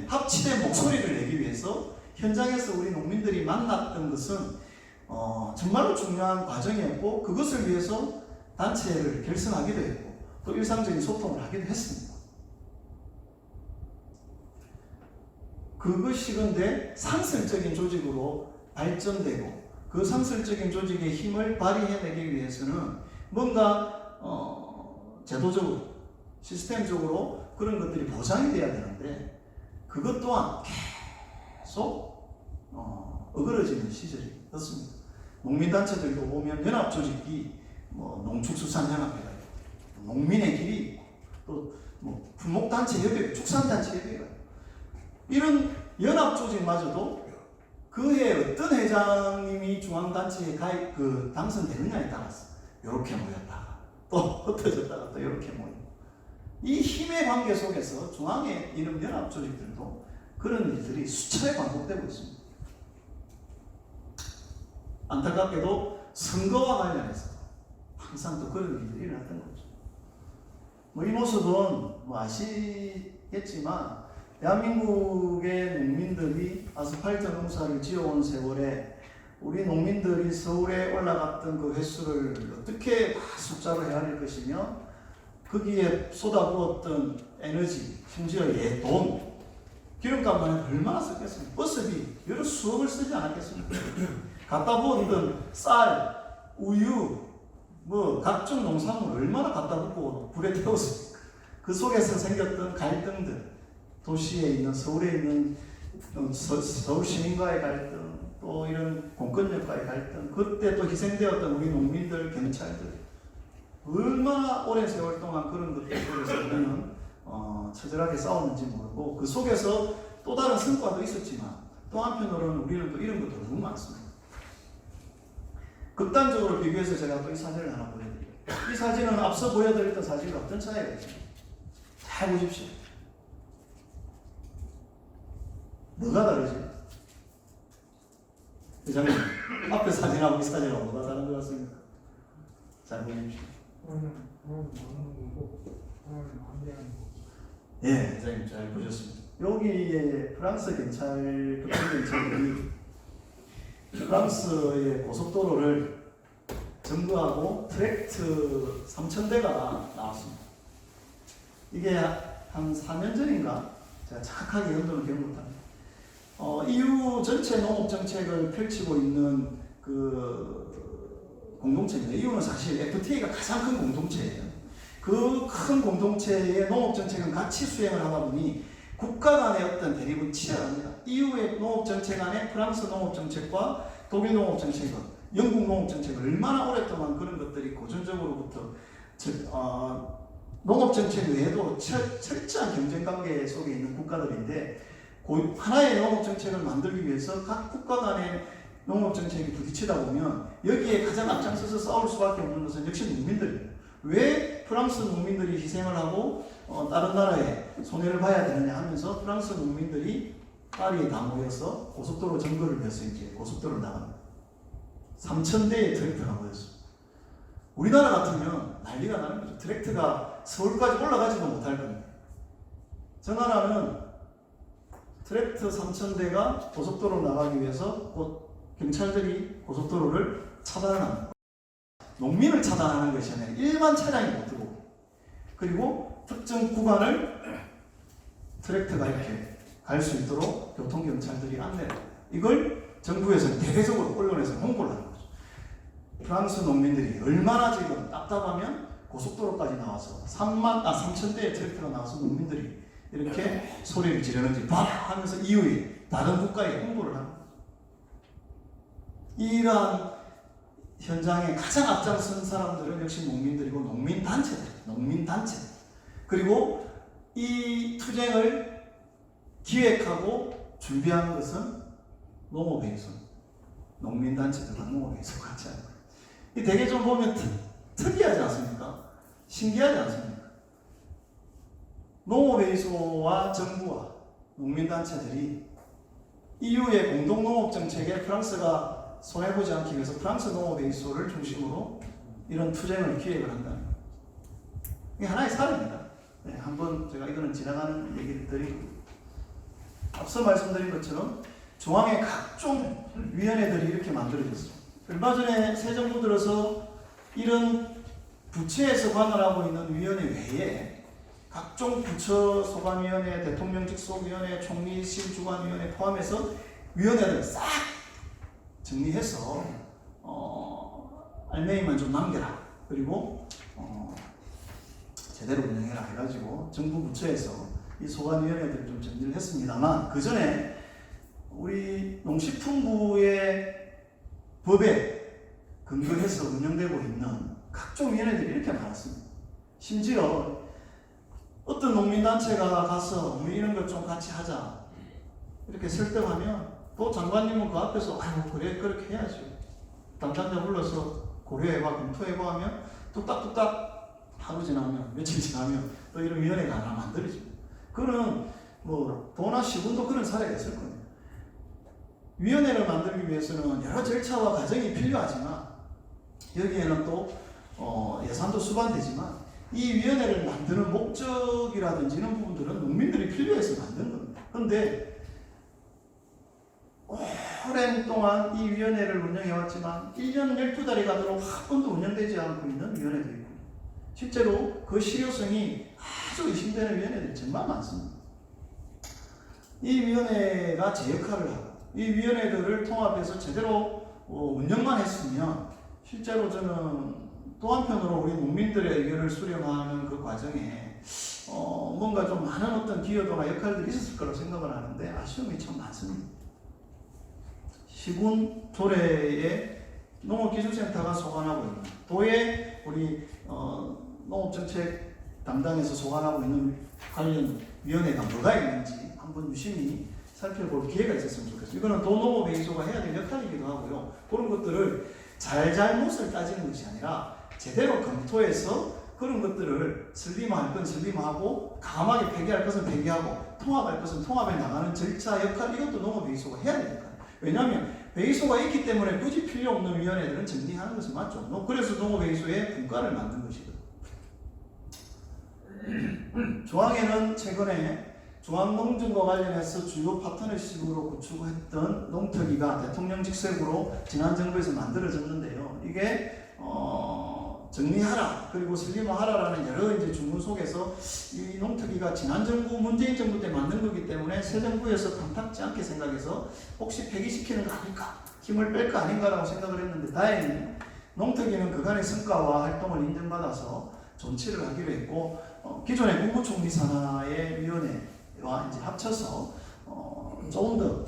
합치된 목소리를 내기 위해서 현장에서 우리 농민들이 만났던 것은 정말로 중요한 과정이었고, 그것을 위해서 단체를 결성하기도 했고 또 일상적인 소통을 하기도 했습니다. 그것이 근데 상설적인 조직으로 발전되고 그 상설적인 조직의 힘을 발휘해내기 위해서는 뭔가 제도적으로, 시스템적으로 그런 것들이 보장이 돼야 되는데 그것 또한 계속 어그러지는 시절이 있었습니다. 농민단체들도 보면 연합조직이 농축수산연합회가 있고 농민의 길이 있고 또 품목단체 협의회, 축산단체 협의회가 있고, 이런 연합조직마저도 그해 어떤 회장님이 중앙단체에 당선되느냐에 따라서 이렇게 모였다가 또 흩어졌다가 또 이렇게 모이고, 이 힘의 관계 속에서 중앙에 있는 연합조직들도 그런 일들이 수차례 반복되고 있습니다. 안타깝게도 선거와 관련해서 항상 또 그런 일들이 일어났던 거죠. 이 모습은 아시겠지만 대한민국의 농민들이 아스팔트 농사를 지어온 세월에 우리 농민들이 서울에 올라갔던 그 횟수를 어떻게 다 숫자로 헤아릴 것이며 거기에 쏟아부었던 에너지, 심지어 돈, 기름값만 해도 얼마나 썼겠습니까? 버스비 여러 수억을 쓰지 않았겠습니까? 갖다 부었던 쌀, 우유, 각종 농산물 얼마나 갖다 붓고 불에 태웠습니까? 그 속에서 생겼던 갈등들, 도시에 있는, 서울에 있는 서울 시민과의 갈등, 또 이런 공권력과의 갈등, 그때 또 희생되었던 우리 농민들, 경찰들, 얼마나 오랜 세월 동안 그런 것들 속에서 우리는 처절하게 싸웠는지 모르고, 그 속에서 또 다른 성과도 있었지만 또 한편으로는 우리는 또 이런 것도 너무 많습니다. 극단적으로 비교해서 제가 또 이 사진을 하나 보여드릴게요. 이 사진은 앞서 보여드렸던 사진과 어떤 차이가 있습니까? 잘 보십시오. 뭐가 다르지? 회장님, 앞에 사진하고 이 사진하고 뭐가 다른 것 같습니까? 잘 보십시오. 예, 회장님 잘 보셨습니다. 여기에 프랑스 경찰들이 프랑스의 고속도로를 점거하고 트랙트 3,000대가 나왔습니다. 이게 한 4년 전인가? 제가 정확하게 연도는 기억 못합니다. EU 전체 농업 정책을 펼치고 있는 그 공동체입니다. EU는 사실 FTA가 가장 큰 공동체예요. 그 큰 공동체의 농업 정책은 같이 수행을 하다 보니 국가 간의 어떤 대립은 치열합니다. EU의 농업 정책 안에 프랑스 농업 정책과 독일 농업 정책은 영국 농업 정책 얼마나 오랫동안 그런 것들이 고전적으로부터 농업 정책 외에도 철저한 경쟁 관계 속에 있는 국가들인데 하나의 농업 정책을 만들기 위해서 각 국가 간의 농업 정책이 부딪히다 보면 여기에 가장 앞장서서 싸울 수밖에 없는 것은 역시 농민들이에요. 왜 프랑스 농민들이 희생을 하고 다른 나라에 손해를 봐야 되느냐 하면서 프랑스 농민들이 파리에 다 모여서 고속도로 점거를 해서 이제 고속도로를 나갑니다. 3,000대의 트랙터가 모였습니다. 우리나라 같으면 난리가 나는 거죠. 트랙터가 서울까지 올라가지도 못할 겁니다. 저 나라는 트랙터 3,000대가 고속도로 나가기 위해서 곧 경찰들이 고속도로를 차단합니다. 농민을 차단하는 것이 아니라 일반 차량이 못 들어오고, 그리고 특정 구간을 트랙터가 이렇게 갈 수 있도록 교통경찰들이 안내를 합니다. 이걸 정부에서 대대적으로 언론에서 홍보를 하는 거죠. 프랑스 농민들이 얼마나 지금 답답하면 고속도로까지 나와서 3,000대의 트랙터가 나와서 농민들이 이렇게 소리를 지르는지 봐 하면서 이후에 다른 국가에 홍보를 합니다. 이러한 현장에 가장 앞장선 사람들은 역시 농민들이고 농민단체. 그리고 이 투쟁을 기획하고 준비한 것은 농업회의소, 농민단체들과 농업회의소 같이 하는 거예요. 이 되게 좀 보면 특이하지 않습니까? 신기하지 않습니까? 농업회의소와 정부와 농민단체들이 EU의 공동농업정책에 프랑스가 손해보지 않기 위해서 프랑스 농업회의소를 중심으로 이런 투쟁을 기획을 한다는 거예요. 이게 하나의 사례입니다. 네, 한번 제가 이거는 지나가는 얘기를 드리고, 앞서 말씀드린 것처럼 중앙에 각종 위원회들이 이렇게 만들어졌어요. 얼마 전에 새 정부 들어서 이런 부처에서 관할하고 있는 위원회 외에 각종 부처 소관위원회, 대통령 직속위원회, 총리실 주관위원회 포함해서 위원회를 싹 정리해서 알맹이만 좀 남겨라. 그리고 제대로 운영해라 해가지고 정부 부처에서 이 소관위원회들을 좀 정리를 했습니다만, 그 전에 우리 농식품부의 법에 근거해서 운영되고 있는 각종 위원회들이 이렇게 많았습니다. 심지어 어떤 농민단체가 가서 우리 이런 것 좀 같이 하자 이렇게 설득하면 또 장관님은 그 앞에서 아이고 그래 그렇게 해야죠. 담당자 불러서 고려해봐 검토해봐 하면 뚝딱뚝딱 하루 지나면 며칠 지나면 또 이런 위원회가 하나 만들어져. 그거는 뭐 도나 시군도 그런 사례가 있을 겁니다. 위원회를 만들기 위해서는 여러 절차와 과정이 필요하지만 여기에는 또 예산도 수반되지만 이 위원회를 만드는 목적이라든지 이런 부분들은 농민들이 필요해서 만든 겁니다. 그런데 오랜 동안 이 위원회를 운영해왔지만 1년 12달이 가도록 한 번도 운영되지 않고 있는 위원회도 있고, 실제로 그 실효성이 아주 의심되는 위원회들이 정말 많습니다. 이 위원회가 제 역할을 하고 이 위원회들을 통합해서 제대로 운영만 했으면 실제로 저는 또 한편으로 우리 농민들의 의견을 수렴하는 그 과정에 뭔가 좀 많은 어떤 기여도나 역할들이 있었을 거라고 생각을 하는데 아쉬움이 참 많습니다. 시군 조례에 농업기술센터가 소관하고 있는, 도에 우리 농업정책 담당에서 소관하고 있는 관련 위원회가 뭐가 있는지 한번 유심히 살펴볼 기회가 있었으면 좋겠어요. 이거는 도농업회의소가 해야 될 역할이기도 하고요. 그런 것들을 잘잘못을 따지는 것이 아니라 제대로 검토해서 그런 것들을 슬림할 건 슬림하고 강하게 폐기할 것은 폐기하고 통합할 것은 통합해 나가는 절차 역할, 이것도 농업회의소가 해야 될 역할. 왜냐하면 회의소가 있기 때문에 굳이 필요 없는 위원회들은 정리하는 것은 맞죠. 그래서 농업회의소의 분과를 만든 것이거든요. 중앙에는 최근에 중앙농정과 관련해서 주요 파트너십으로 구축했던 농특위가 대통령 직속으로 지난 정부에서 만들어졌는데요. 이게 정리하라 그리고 슬림화하라라는 여러 이제 주문 속에서 이 농특위가 지난 정부 문재인 정부 때 만든 거기 때문에 새 정부에서 탐탁지 않게 생각해서 혹시 폐기시키는 거 아닐까, 힘을 뺄 거 아닌가라고 생각을 했는데, 다행히 농특위는 그간의 성과와 활동을 인정받아서 존치를 하기로 했고, 기존의 국무총리 산하의 위원회와 이제 합쳐서 조금 더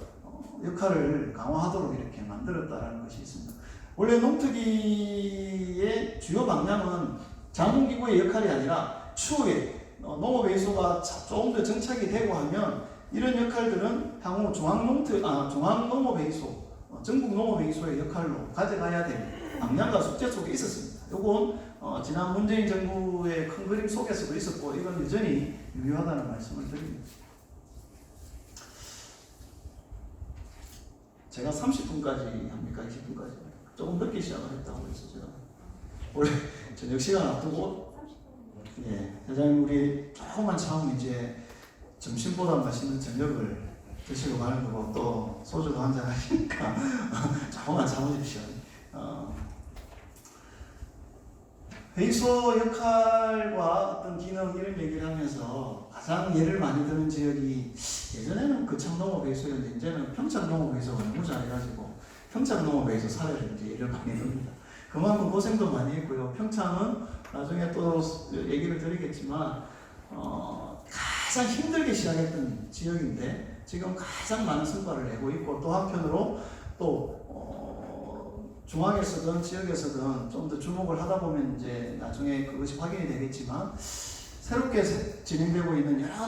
역할을 강화하도록 이렇게 만들었다라는 것이 있습니다. 원래 농특위의 주요 방향은 자문기구의 역할이 아니라 추후에 농업외소가 조금 더 정착이 되고 하면 이런 역할들은 향후 중앙농업회의소, 전국농업회의소의 역할로 가져가야 될 방향과 숙제 속에 있었습니다. 요건 지난 문재인 정부의 큰 그림 속에서도 있었고 이건 여전히 유효하다는 말씀을 드립니다. 제가 30분까지 합니까? 20분까지? 조금 늦게 시작을 했다고 해서 제가 원래 저녁 시간 앞두고 회장님 우리 조금만 참으면 이제 점심보다 맛있는 저녁을 드시고 가는 거고 또 소주도 한잔 하시니까 조금만 참으십시오. 회의소 역할과 어떤 기능 이런 얘기를 하면서 가장 예를 많이 드는 지역이 예전에는 거창농업회의소였는데 이제는 평창농업회의소가 너무 잘해가지고 평창농업회의소 사례를 이제 예를 많이 듭니다. 그만큼 고생도 많이 했고요. 평창은 나중에 또 얘기를 드리겠지만 가장 힘들게 시작했던 지역인데 지금 가장 많은 성과를 내고 있고 또 한편으로 또 중앙에서든 지역에서든 좀 더 주목을 하다 보면 이제 나중에 그것이 확인이 되겠지만 새롭게 진행되고 있는 여러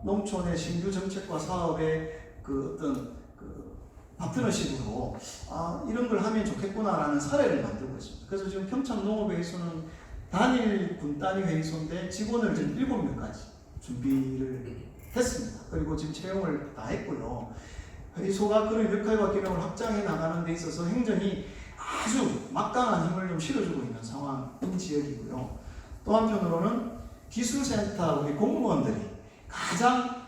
농촌의 신규 정책과 사업의 그 어떤 그 파트너십으로 이런 걸 하면 좋겠구나라는 사례를 만들고 있습니다. 그래서 지금 평창농업회의소는 단일 군단위 회의소인데 직원을 지금 7명까지 준비를 했습니다. 그리고 지금 채용을 다 했고요. 회의소가 그런 역할과 기능을 확장해 나가는 데 있어서 행정이 아주 막강한 힘을 좀 실어주고 있는 상황인 지역이고요. 또 한편으로는 기술센터 우리 공무원들이 가장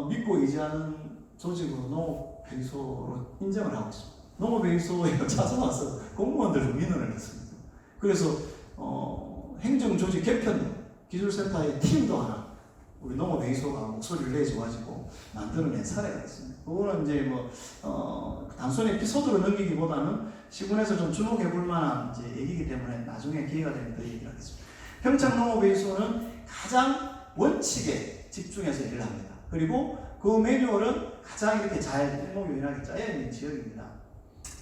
믿고 의지하는 조직으로 농업회의소로 인정을 하고 있습니다. 농업회의소에 찾아와서 공무원들로 민원을 했습니다. 그래서 행정조직 개편 기술센터의 팀도 하나 우리 농업회의소가 목소리를 내줘가지고 만들어낸 사례가 있습니다. 그거는 이제 단순히 에피소드로 넘기기보다는 시군에서 좀 주목해볼 만한 이제 얘기이기 때문에 나중에 기회가 되면 더 얘기를 하겠습니다. 평창농업회의소는 가장 원칙에 집중해서 일을 합니다. 그리고 그 매뉴얼은 가장 이렇게 잘 일목요연하게 짜여있는 지역입니다.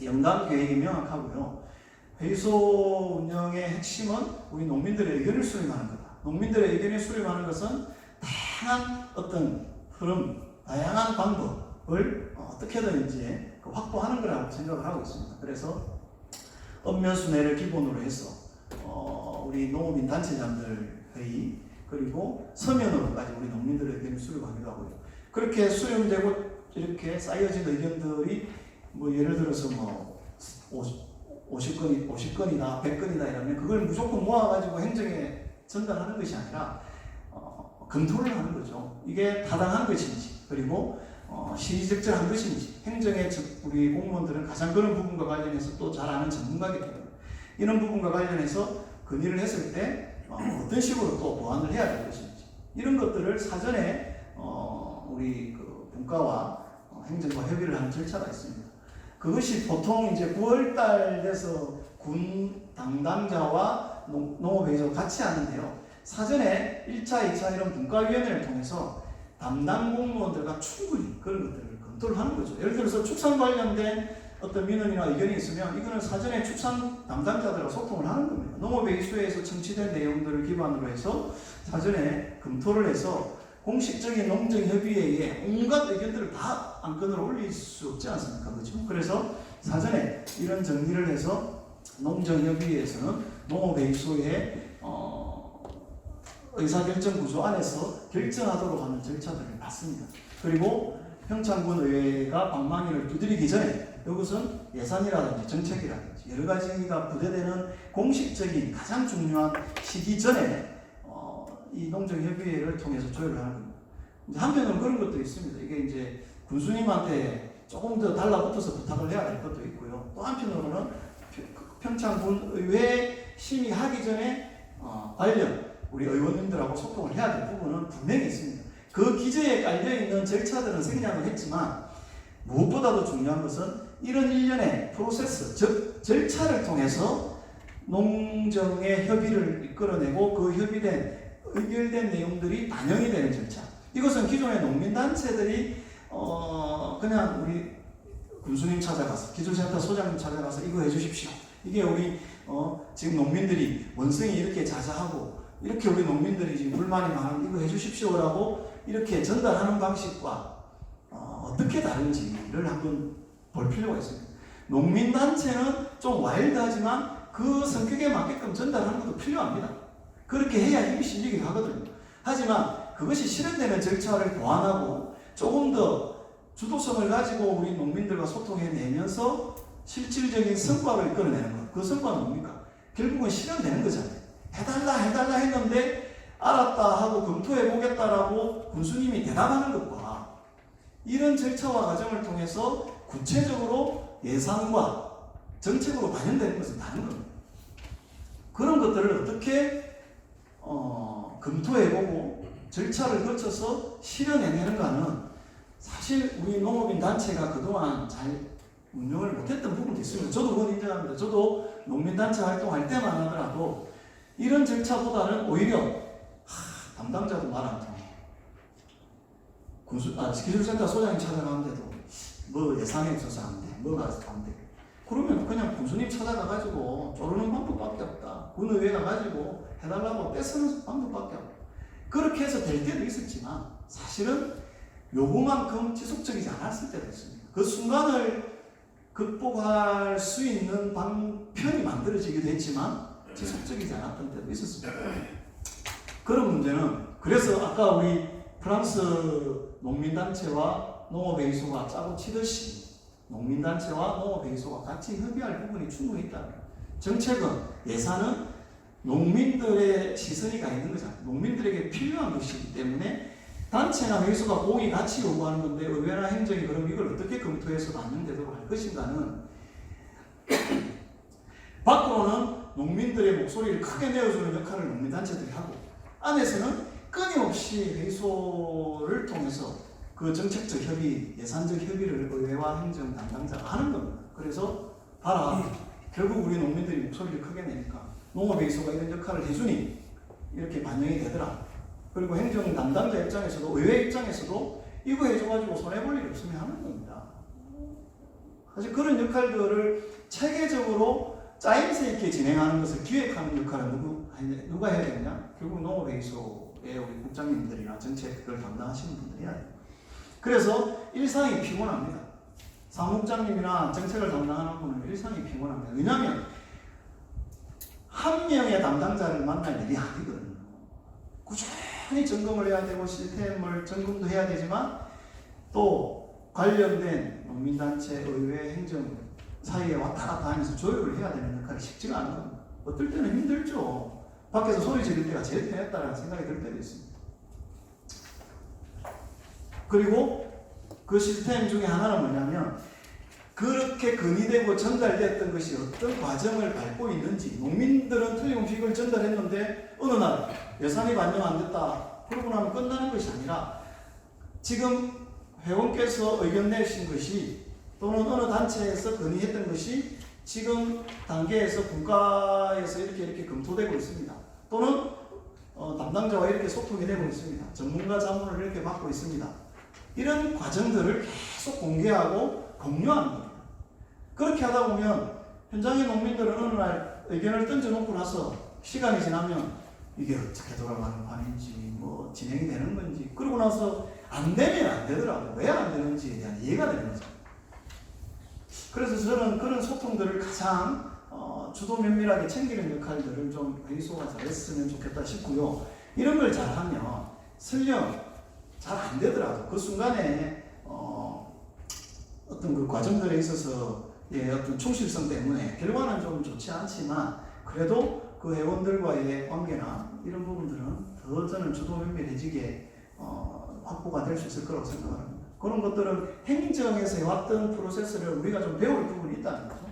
연간 계획이 명확하고요. 회의소 운영의 핵심은 우리 농민들의 의견을 수렴하는 거다. 농민들의 의견을 수렴하는 것은 다양한 어떤 흐름, 다양한 방법을 어떻게든 이제 확보하는 거라고 생각을 하고 있습니다. 그래서 읍면순회를 기본으로 해서 우리 농업인 단체장들 회의 그리고 서면으로까지 우리 농민들의 의견을 수렴하기도 하고요. 그렇게 수렴되고 이렇게 쌓여진 의견들이 예를 들어서 50건이다, 100건이다 이러면 그걸 무조건 모아가지고 행정에 전달하는 것이 아니라 검토를 하는 거죠. 이게 타당한 것인지 그리고 시의적절한 것인지 행정의 우리 공무원들은 가장 그런 부분과 관련해서 또 잘 아는 전문가이기 때문에 이런 부분과 관련해서 건의를 했을 때 어떤 식으로 또 보완을 해야 될 것인지 이런 것들을 사전에 우리 그 분과와 행정과 협의를 하는 절차가 있습니다. 그것이 보통 이제 9월달 돼서 군 담당자와 농업회의소 같이 하는데요. 사전에 1차, 2차 이런 분과위원회를 통해서 담당 공무원들과 충분히 그런 것들을 검토를 하는 거죠. 예를 들어서 축산 관련된 어떤 민원이나 의견이 있으면 이거는 사전에 축산 담당자들과 소통을 하는 겁니다. 농업회의소에서 청취된 내용들을 기반으로 해서 사전에 검토를 해서 공식적인 농정협의회에 온갖 의견들을 다 안건으로 올릴 수 없지 않습니까? 그렇죠? 그래서 사전에 이런 정리를 해서 농정협의회에서는 농업회의소의 의사결정 구조 안에서 결정하도록 하는 절차들을 받습니다. 그리고 평창군 의회가 방망이를 두드리기 전에 이것은 예산이라든지 정책이라든지 여러 가지가 부대되는 공식적인 가장 중요한 시기 전에 이 농정협의회를 통해서 조율을 하는 겁니다. 이제 한편으로는 그런 것도 있습니다. 이게 이제 군수님한테 조금 더 달라붙어서 부탁을 해야 될 것도 있고요. 또 한편으로는 평창군 의회 심의하기 전에 관련 우리 의원님들하고 소통을 해야 될 부분은 분명히 있습니다. 그 기저에 깔려있는 절차들은 생략을 했지만 무엇보다도 중요한 것은 이런 일련의 프로세스, 즉 절차를 통해서 농정의 협의를 이끌어내고 그 협의된 의결된 내용들이 반영이 되는 절차. 이것은 기존의 농민단체들이 그냥 우리 군수님 찾아가서 기술센터 소장님 찾아가서 이거 해주십시오. 이게 우리 지금 농민들이 원성이 이렇게 자자하고 이렇게 우리 농민들이 지금 불만이 많은데 이거 해주십시오라고 이렇게 전달하는 방식과 어떻게 다른지를 한번 볼 필요가 있습니다. 농민단체는 좀 와일드하지만 그 성격에 맞게끔 전달하는 것도 필요합니다. 그렇게 해야 힘이 실리게 하거든요. 하지만 그것이 실현되는 절차를 보완하고 조금 더 주도성을 가지고 우리 농민들과 소통해내면서 실질적인 성과를 이끌어내는 것. 그 성과는 뭡니까? 결국은 실현되는 거잖아요. 해달라 했는데 알았다 하고 검토해보겠다라고 군수님이 대답하는 것과 이런 절차와 과정을 통해서 구체적으로 예산과 정책으로 반영되는 것은 다른 겁니다. 그런 것들을 어떻게 검토해보고 절차를 거쳐서 실현해내는가는 사실 우리 농업인 단체가 그동안 잘 운영을 못했던 부분도 있습니다. 저도 그건 인정합니다. 저도 농민단체 활동할 때만 하더라도 이런 절차보다는 오히려 담당자도 말 안 통해. 기술센터 소장님 찾아가는데도 뭐 예산에 있어서 안 돼. 뭐가 안 돼. 그러면 그냥 군수님 찾아가가지고 조르는 방법밖에 없다. 군의회 가가지고 해달라고 떼쓰는 방법밖에 없다. 그렇게 해서 될 때도 있었지만 사실은 요구만큼 지속적이지 않았을 때도 있습니다. 그 순간을 극복할 수 있는 방편이 만들어지기도 했지만 지속적이지 않았던 때도 있었습니다. 그런 문제는 그래서 아까 우리 프랑스 농민단체와 농업회의소가 짜고 치듯이 농민단체와 농업회의소가 같이 협의할 부분이 충분히 있다. 정책은 예산은 농민들의 시선이 가 있는 거잖아요. 농민들에게 필요한 것이기 때문에 단체나 회의소가 공이 같이 요구하는 건데 의회나 행정이 그럼 이걸 어떻게 검토해서 반영되도록 할 것인가는 밖으로는 농민들의 목소리를 크게 내어주는 역할을 농민단체들이 하고 안에서는 끊임없이 회의소를 통해서 그 정책적 협의, 예산적 협의를 의회와 행정 담당자가 하는 겁니다. 그래서 봐라, 결국 우리 농민들이 목소리를 크게 내니까 농업회의소가 이런 역할을 해주니 이렇게 반영이 되더라. 그리고 행정 담당자 입장에서도 의회 입장에서도 이거 해줘가지고 손해볼 일이 없으면 하는 겁니다. 사실 그런 역할들을 체계적으로 짜임새 있게 진행하는 것을 기획하는 역할은 누가 해야 되느냐? 결국 농업회의소의 우리 국장님들이나 정책을 담당하시는 분들이 해야 돼요. 그래서 일상이 피곤합니다. 사무국장님이나 정책을 담당하는 분은 일상이 피곤합니다. 왜냐하면 한 명의 담당자를 만날 일이 아니거든요. 꾸준히 점검을 해야 되고 시스템을 점검도 해야 되지만 또 관련된 농민단체, 의회, 행정 사이에 왔다 갔다 하면서 조율을 해야 되는 역할이 쉽지가 않은 겁니다. 어떨 때는 힘들죠. 밖에서 소리 지를 때가 제일 편했다는 생각이 들 때도 있습니다. 그리고 그 시스템 중에 하나는 뭐냐면 그렇게 건의되고 전달됐던 것이 어떤 과정을 밟고 있는지 농민들은 틀림없이 이걸 전달했는데 어느 날 예산이 반영 안 됐다 그러고 나면 끝나는 것이 아니라 지금 회원께서 의견 내신 것이 또는 어느 단체에서 건의했던 것이 지금 단계에서 국가에서 이렇게 검토되고 있습니다. 또는 담당자와 이렇게 소통이 되고 있습니다. 전문가 자문을 이렇게 받고 있습니다. 이런 과정들을 계속 공개하고 공유하는 겁니다. 그렇게 하다 보면 현장의 농민들은 어느 날 의견을 던져놓고 나서 시간이 지나면 이게 어떻게 돌아가는 판인지 뭐 진행이 되는 건지 그러고 나서 안 되면 안 되더라고요. 왜 안 되는지에 대한 이해가 되는 거죠. 그래서 저는 그런 소통들을 가장 주도 면밀하게 챙기는 역할들을 좀 회의소가 잘했으면 좋겠다 싶고요. 이런 걸 잘하면 설령 잘 안 되더라도 그 순간에 어떤 그 과정들에 있어서 어떤 충실성 때문에 결과는 좀 좋지 않지만 그래도 그 회원들과의 관계나 이런 부분들은 더 저는 주도 면밀해지게 확보가 될 수 있을 거라고 생각합니다. 그런 것들은 행정에서 해왔던 프로세스를 우리가 좀 배울 부분이 있다는 거죠.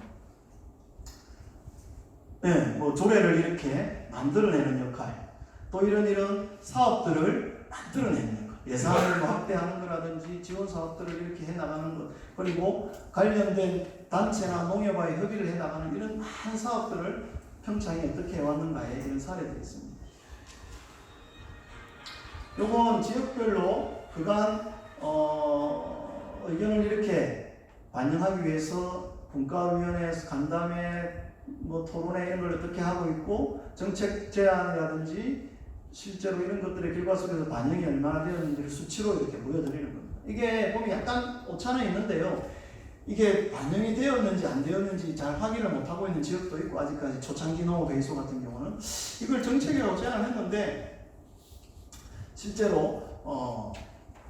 네, 뭐 조례를 이렇게 만들어내는 역할, 또 이런 사업들을 만들어내는 역할, 예산을 확대하는 거라든지 지원 사업들을 이렇게 해나가는 것, 그리고 관련된 단체나 농협과의 협의를 해나가는 이런 많은 사업들을 평창이 어떻게 해왔는가에 이런 사례들이 있습니다. 요건 지역별로 그간 의견을 이렇게 반영하기 위해서 분과위원회에서 간담회 뭐 토론회 이런 걸 어떻게 하고 있고 정책 제안이라든지 실제로 이런 것들의 결과 속에서 반영이 얼마나 되었는지를 수치로 이렇게 보여드리는 겁니다. 이게 보면 약간 오차는 있는데요. 이게 반영이 되었는지 안 되었는지 잘 확인을 못하고 있는 지역도 있고 아직까지 초창기 농업 배수소 같은 경우는 이걸 정책이라고 제안했는데 실제로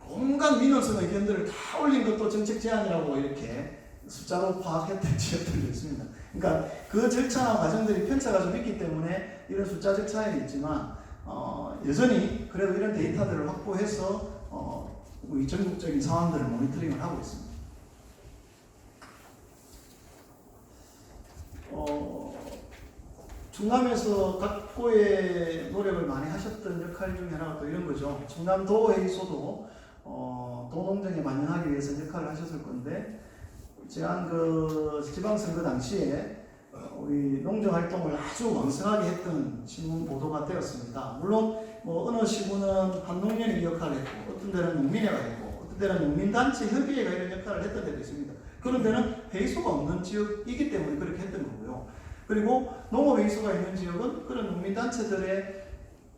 온갖 민원성 의견들을 다 올린 것도 정책 제안이라고 이렇게 숫자로 파악했던 지역들도 있습니다. 그러니까 그 절차나 과정들이 편차가 좀 있기 때문에 이런 숫자적 차이는 있지만 여전히 그래도 이런 데이터들을 확보해서 우리 전국적인 상황들을 모니터링을 하고 있습니다. 충남에서 각고의 노력을 많이 하셨던 역할 중에 하나가 또 이런 거죠. 충남도회의소도 도농정에 반영하기 위해서 역할을 하셨을 건데 지난 그 지방선거 당시에 우리 농정활동을 아주 왕성하게 했던 신문 보도가 되었습니다. 물론 뭐 어느 시군은 한농연이 역할을 했고 어떤 데는 농민회가 했고 어떤 데는 농민단체 협의회가 이런 역할을 했던 데도 있습니다. 그런 데는 회의소가 없는 지역이기 때문에 그렇게 했던 거고요. 그리고 농업회의소가 있는 지역은 그런 농민단체들의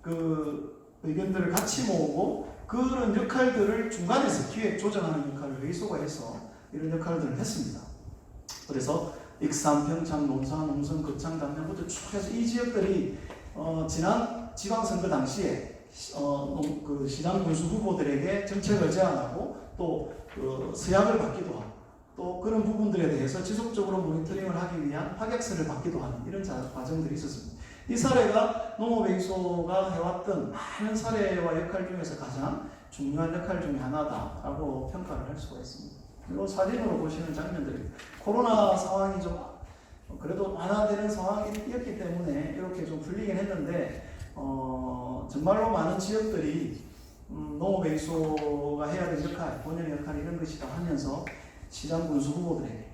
그 의견들을 같이 모으고 그런 역할들을 중간에서 기획 조정하는 역할을 회의소가 해서 이런 역할들을 했습니다. 그래서 익산, 평창, 논산, 농성, 거창, 담양부터 쭉 해서 이 지역들이 지난 지방선거 당시에 그 시장 군수 후보들에게 정책을 제안하고 또 그 서약을 받기도 하고 또 그런 부분들에 대해서 지속적으로 모니터링을 하기 위한 확약서를 받기도 하는 이런 과정들이 있었습니다. 이 사례가 농업회의소가 해왔던 많은 사례와 역할 중에서 가장 중요한 역할 중에 하나다라고 평가를 할 수가 있습니다. 그리고 사진으로 보시는 장면들이 코로나 상황이 좀 그래도 완화되는 상황이었기 때문에 이렇게 좀 풀리긴 했는데 정말로 많은 지역들이 농업회의소가 해야 될 역할, 본연의 역할 이런 것이다 하면서 시장 군수 후보들에게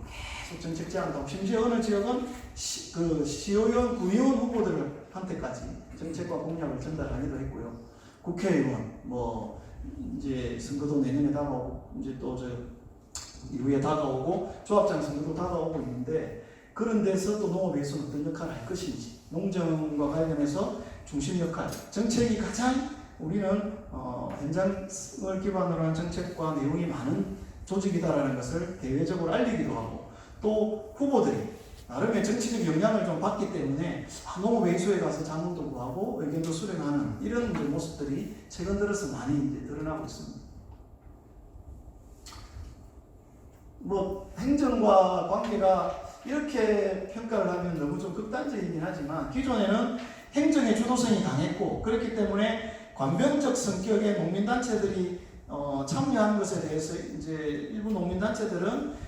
계속 정책 제안도 하고 심지어 어느 지역은 그 시의원, 구의원 후보들한테까지 정책과 공약을 전달하기도 했고요. 국회의원, 뭐 이제 선거도 내년에 다가오고 이제 또 저 이후에 다가오고 조합장 선거도 다가오고 있는데 그런 데서 또 농업회의소는 어떤 역할을 할 것인지 농정과 관련해서 중심 역할, 정책이 가장 우리는 현장을 기반으로 한 정책과 내용이 많은 조직이다라는 것을 대외적으로 알리기도 하고 또 후보들이 나름의 정치적 영향을 좀 받기 때문에 농업회의소에 가서 자문도 구하고 의견도 수렴하는 이런 이제 모습들이 최근 들어서 많이 이제 드러나고 있습니다. 뭐 행정과 관계가 이렇게 평가를 하면 너무 좀 극단적이긴 하지만 기존에는 행정의 주도성이 강했고 그렇기 때문에 관병적 성격의 농민단체들이 참여하는 것에 대해서 이제 일부 농민단체들은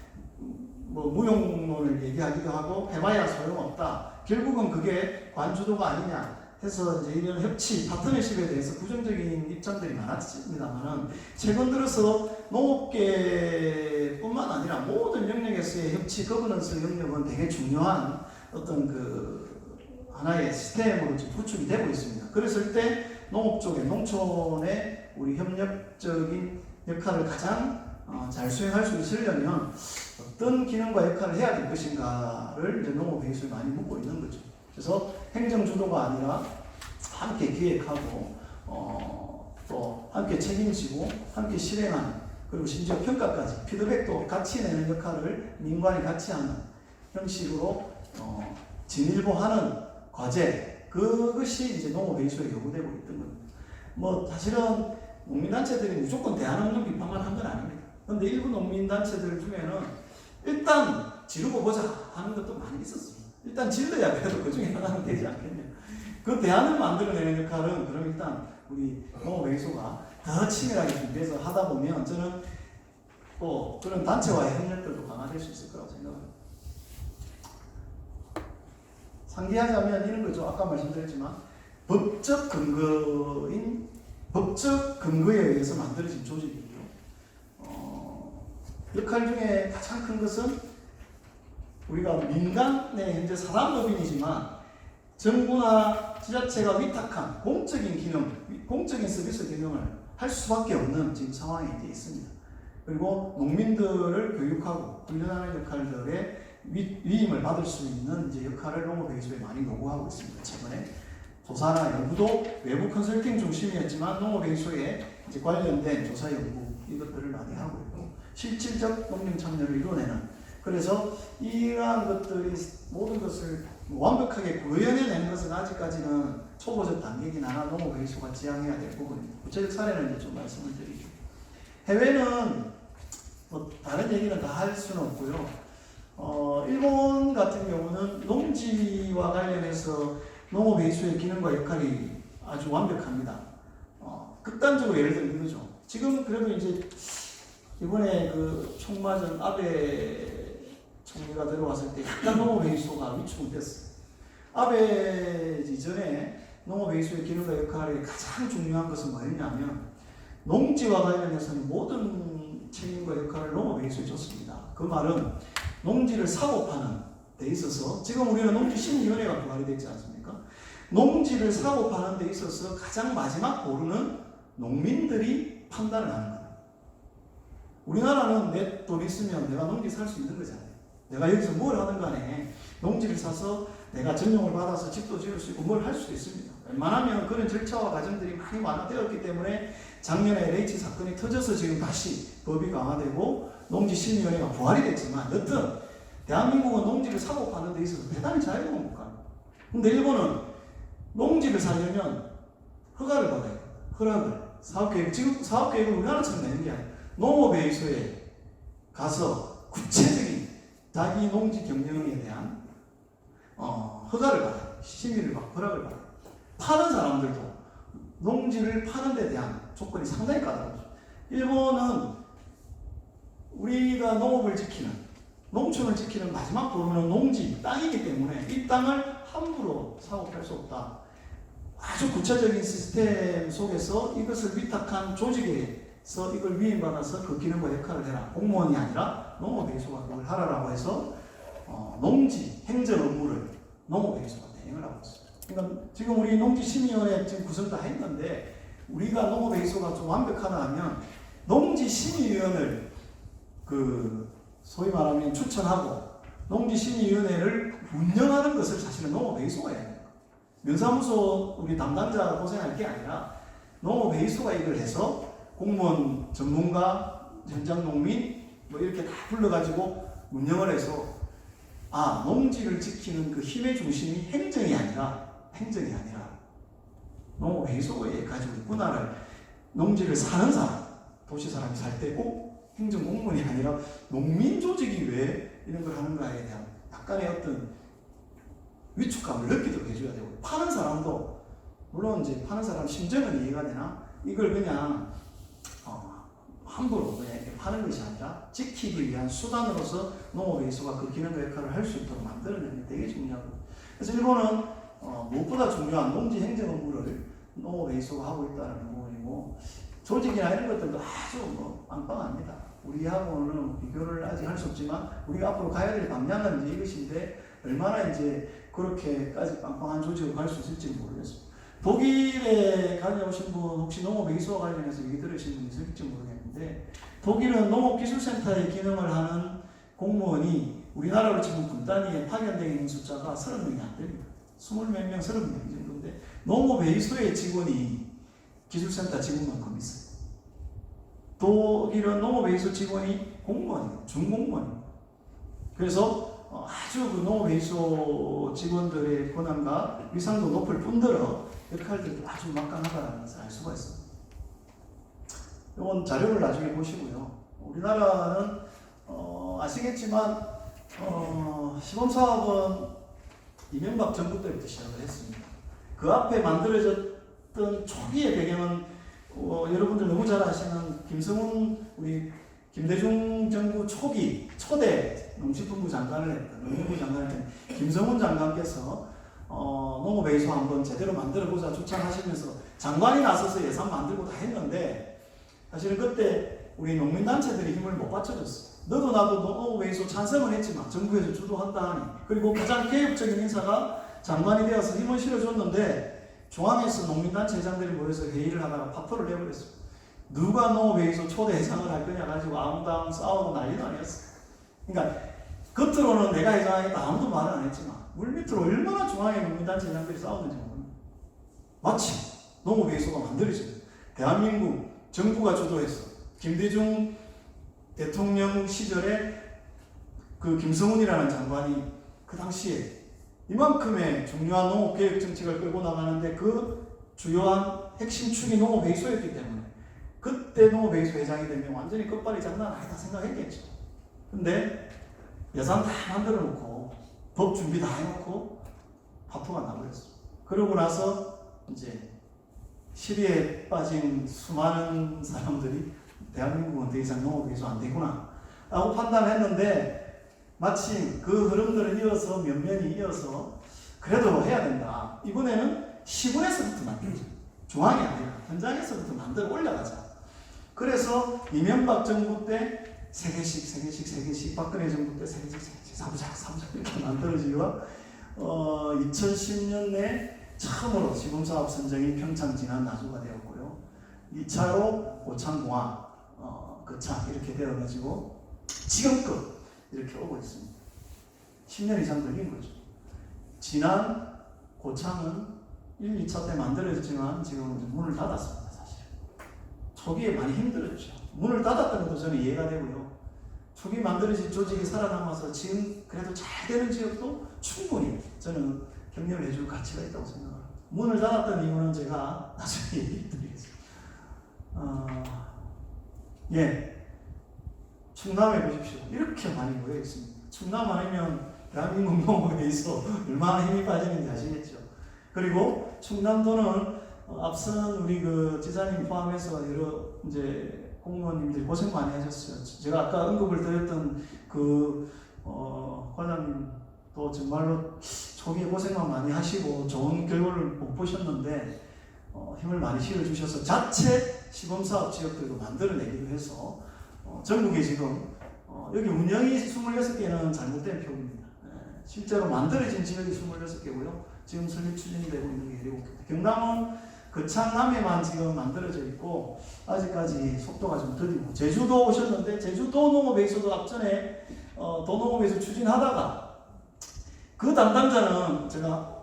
뭐 무용론을 얘기하기도 하고 해봐야 소용없다. 결국은 그게 관주도가 아니냐 해서 이제 이런 협치, 파트너십에 대해서 부정적인 입장들이 많았습니다만은 최근 들어서 농업계뿐만 아니라 모든 영역에서의 협치, 거버넌스 영역은 되게 중요한 어떤 그 하나의 시스템으로 지금 구축이 되고 있습니다. 그랬을 때 농업 쪽에 농촌의 우리 협력적인 역할을 가장 잘 수행할 수 있으려면 어떤 기능과 역할을 해야 될 것인가를 이제 농업회의소에 많이 묻고 있는 거죠. 그래서 행정 주도가 아니라 함께 기획하고 또 함께 책임지고 함께 실행하는 그리고 심지어 평가까지 피드백도 같이 내는 역할을 민관이 같이 하는 형식으로 진일보하는 과제 그것이 이제 농업회의소에 요구되고 있던 겁니다. 뭐 사실은 농민단체들이 무조건 대한농협 비판만 한 건 아닙니다. 그런데 일부 농민단체들 중에는 일단 지르고 보자 하는 것도 많이 있었습니다. 일단 질러야 그래도 그 중에 하나는 되지 않겠냐. 그 대안을 만들어내는 역할은 그럼 일단 우리 농업회의소가 더 치밀하게 준비해서 하다 보면 저는 또 그런 단체와의 협력들도 강화될 수 있을 거라고 생각합니다. 상기하자면 이런 거죠. 아까 말씀드렸지만 법적 근거에 의해서 만들어진 조직이고요. 역할 중에 가장 큰 것은 우리가 민간의 현재 사단법인이지만 정부나 지자체가 위탁한 공적인 기능, 공적인 서비스 기능을 할 수밖에 없는 지금 상황에 이제 있습니다. 그리고 농민들을 교육하고 훈련하는 역할들에 위임을 받을 수 있는 이제 역할을 농업회의소에 많이 요구하고 있습니다. 최근에 조사나 연구도 외부 컨설팅 중심이었지만 농업회의소에 이제 관련된 조사 연구 이것들을 많이 하고 있고 실질적 농민 참여를 이뤄내는, 그래서 이러한 것들이 모든 것을 완벽하게 구현해내는 것은 아직까지는 초보적 단계이긴 하나 농업회의소가 지향해야 될 부분입니다. 구체적 사례는 이제 좀 말씀을 드리죠. 해외는 뭐 다른 얘기는 다 할 수는 없고요. 일본 같은 경우는 농지와 관련해서 농업회의소의 기능과 역할이 아주 완벽합니다. 극단적으로 예를 들면 이거죠. 지금 그래도 이제 이번에 그 총마전 아베 총리가 들어왔을 때 약간 농업회의소가 위축은 됐어요. 아베 이전에 농업회의소의 기능과 역할이 가장 중요한 것은 뭐였냐면 농지와 관련해서는 모든 책임과 역할을 농업회의소에 줬습니다. 그 말은 농지를 사고 파는 데 있어서 지금 우리는 농지심의위원회가 부활이 되지 않습니까? 농지를 사고 파는 데 있어서 가장 마지막 보루는 농민들이 판단을 하는 거예요. 우리나라는 내 돈 있으면 내가 농지 살 수 있는 거잖아요. 내가 여기서 뭘 하든 간에 농지를 사서 내가 전용을 받아서 집도 지을 수 있고 뭘 할 수도 있습니다. 웬만하면 그런 절차와 과정들이 많이 완화되었기 때문에 작년에 LH 사건이 터져서 지금 다시 법이 강화되고 농지심의위원회가 부활이 됐지만 여튼 대한민국은 농지를 사고 파는 데 있어서 대단히 자유로운 국가입니다. 근데 일본은 농지를 사려면 허가를 받아야 돼요. 허락을. 사업계획. 지금 사업계획을 우리나라처럼 내는 게 아니에요. 농업회의소에 가서 구체적인 자기 농지 경영에 대한 허가를 받아요. 심의를 받고 허락을 받아요. 파는 사람들도 농지를 파는 데 대한 조건이 상당히 까다롭죠. 일본은 우리가 농업을 지키는, 농촌을 지키는 마지막 보루는 농지, 땅이기 때문에 이 땅을 함부로 사고 팔 수 없다. 아주 구체적인 시스템 속에서 이것을 위탁한 조직에서 이걸 위임받아서 그 기능과 역할을 해라. 공무원이 아니라 농업회의소가 그걸 하라라고 해서 농지 행정 업무를 농업회의소가 대행을 하고 있습니다. 그러니까 지금 우리 농지심의위원회 지금 구성 다 했는데 우리가 농업회의소가 좀 완벽하다 하면 농지심의위원을 소위 말하면 추천하고 농지심의위원회를 운영하는 것을 사실은 농업회의소가 해야 돼요. 면사무소 우리 담당자가 고생할 게 아니라 농업회의소가 이걸 해서 공무원, 전문가, 현장 농민 뭐 이렇게 다 불러가지고 운영을 해서 농지를 지키는 그 힘의 중심이 행정이 아니라 농업회의소에 가지고 있구나를 농지를 사는 사람, 도시 사람이 살 때고 행정 공무원이 아니라 농민 조직이 왜 이런 걸 하는가에 대한 약간의 어떤 위축감을 느끼도록 해줘야 되고, 파는 사람도 물론 이제 파는 사람 심정은 이해가 되나 이걸 그냥 함부로 그냥 이렇게 파는 것이 아니라 지키기 위한 수단으로서 농업회의소가 그 기능과 역할을 할 수 있도록 만들어내는 게 되게 중요하고, 그래서 일본은 무엇보다 중요한 농지 행정 업무를 농업회의소가 하고 있다는 부분이고, 조직이나 이런 것들도 아주 빵빵합니다. 우리하고는 비교를 아직 할 수 없지만 우리가 앞으로 가야 될 방향은 이제 이것인데 얼마나 이제 그렇게까지 빵빵한 조직을 갈 수 있을지 모르겠습니다. 독일에 다녀오신 분 혹시 농업회의소와 관련해서 얘기 들으신 분 있을지 모르겠는데, 독일은 농업기술센터의 기능을 하는 공무원이 우리나라로 치면 군 단위에 파견되어 있는 숫자가 30명이 안 됩니다. 20몇 명, 30명 정도인데 농업회의소의 직원이 기술센터 직원만큼 있어요. 독일은 농업회의소 직원이 공무원이에요. 중공무원이에요. 그래서 아주 그 농업회의소 직원들의 권한과 위상도 높을 뿐더러 역할들도 아주 막강하다는 것을 알 수가 있습니다. 이건 자료를 나중에 보시고요. 우리나라는 아시겠지만 시범사업은 이명박 정부 때부터 시작을 했습니다. 그 앞에 만들어졌던 초기의 배경은 여러분들 너무 잘 아시는 우리 김대중 정부 초대 농식품부 장관을 했던 농림부 장관을 했던 김성훈 장관께서 농업회의소 한번 제대로 만들어보자 주창하시면서 장관이 나서서 예산 만들고 다 했는데, 사실은 그때 우리 농민단체들이 힘을 못 받쳐줬어요. 너도 나도 농업회의소 찬성을 했지만 정부에서 주도한다 하니, 그리고 가장 개혁적인 인사가 장관이 되어서 힘을 실어줬는데 중앙에서 농민단체 회장들이 모여서 회의를 하다가 파토를 내버렸어요. 누가 농업회의소 초대 회장을 할 거냐 가지고 아무당 싸우고 난리도 아니었어요. 그러니까 겉으로는 내가 회장하겠다 아무도 말을 안 했지만 물밑으로 얼마나 중앙의 농민단체 회장들이 싸우는지 모릅니다. 마침 농업회의소가 만들어집니다. 대한민국 정부가 주도해서 김대중 대통령 시절에 그 김성훈이라는 장관이 그 당시에 이만큼의 중요한 농업개혁 정책을 끌고 나가는데 그 주요한 핵심 축이 농업회의소였기 때문에 그때 농업회의소 회장이 되면 완전히 끝발이 장난 아니다 생각했겠죠. 근데 예산 다 만들어 놓고 법 준비 다 해놓고 파토가 나버렸어. 그러고 나서 이제 시리에 빠진 수많은 사람들이 대한민국은 더 이상 농업회의소 안 되구나 라고 판단했는데 마침 그 흐름들을 이어서 면면이 이어서 그래도 해야 된다. 이번에는 시군에서부터 만들자. 중앙이 아니라 현장에서부터 만들어 올라가자. 그래서 이명박 정부 때 3개씩, 박근혜 정부 때 3개씩, 사부작 이렇게 만들어지고 2010년에 처음으로 시범사업 선정이 평창 진안 나주가 되었고요. 2차로 고창공항 거창 이렇게 되어가지고 지금껏 이렇게 오고 있습니다. 10년 이상 걸린 거죠. 진안, 고창은 1, 2차 때 만들어졌지만 지금 문을 닫았습니다. 사실 초기에 많이 힘들었죠. 문을 닫았다는 것도 저는 이해가 되고요. 초기 만들어진 조직이 살아남아서 지금 그래도 잘 되는 지역도 충분히 저는 격려를 해줄 가치가 있다고 생각합니다. 문을 닫았던 이유는 제가 나중에 얘기 드리겠습니다. 충남에 보십시오. 이렇게 많이 모여 있습니다. 충남 아니면 대한민국 농업에 있어 얼마나 힘이 빠지는지 아시겠죠. 그리고 충남도는 앞선 우리 그 지사님 포함해서 여러 이제 공무원님들이 고생 많이 하셨어요. 제가 아까 언급을 드렸던 그 과장님도 정말로 초기에 고생만 많이 하시고 좋은 결과를 못 보셨는데 힘을 많이 실어주셔서 자체 시범사업 지역들도 만들어내기도 해서 전국에 지금 여기 운영이 26개는 잘못된 표입니다. 실제로 만들어진 지역이 26개고요. 지금 설립 추진이 되고 있는 게 7개. 경남은 거창남에만 지금 만들어져 있고 아직까지 속도가 좀 더디고 제주도 오셨는데 제주도 농업회의소도 앞전에 도농업회의소 추진하다가 그 담당자는 제가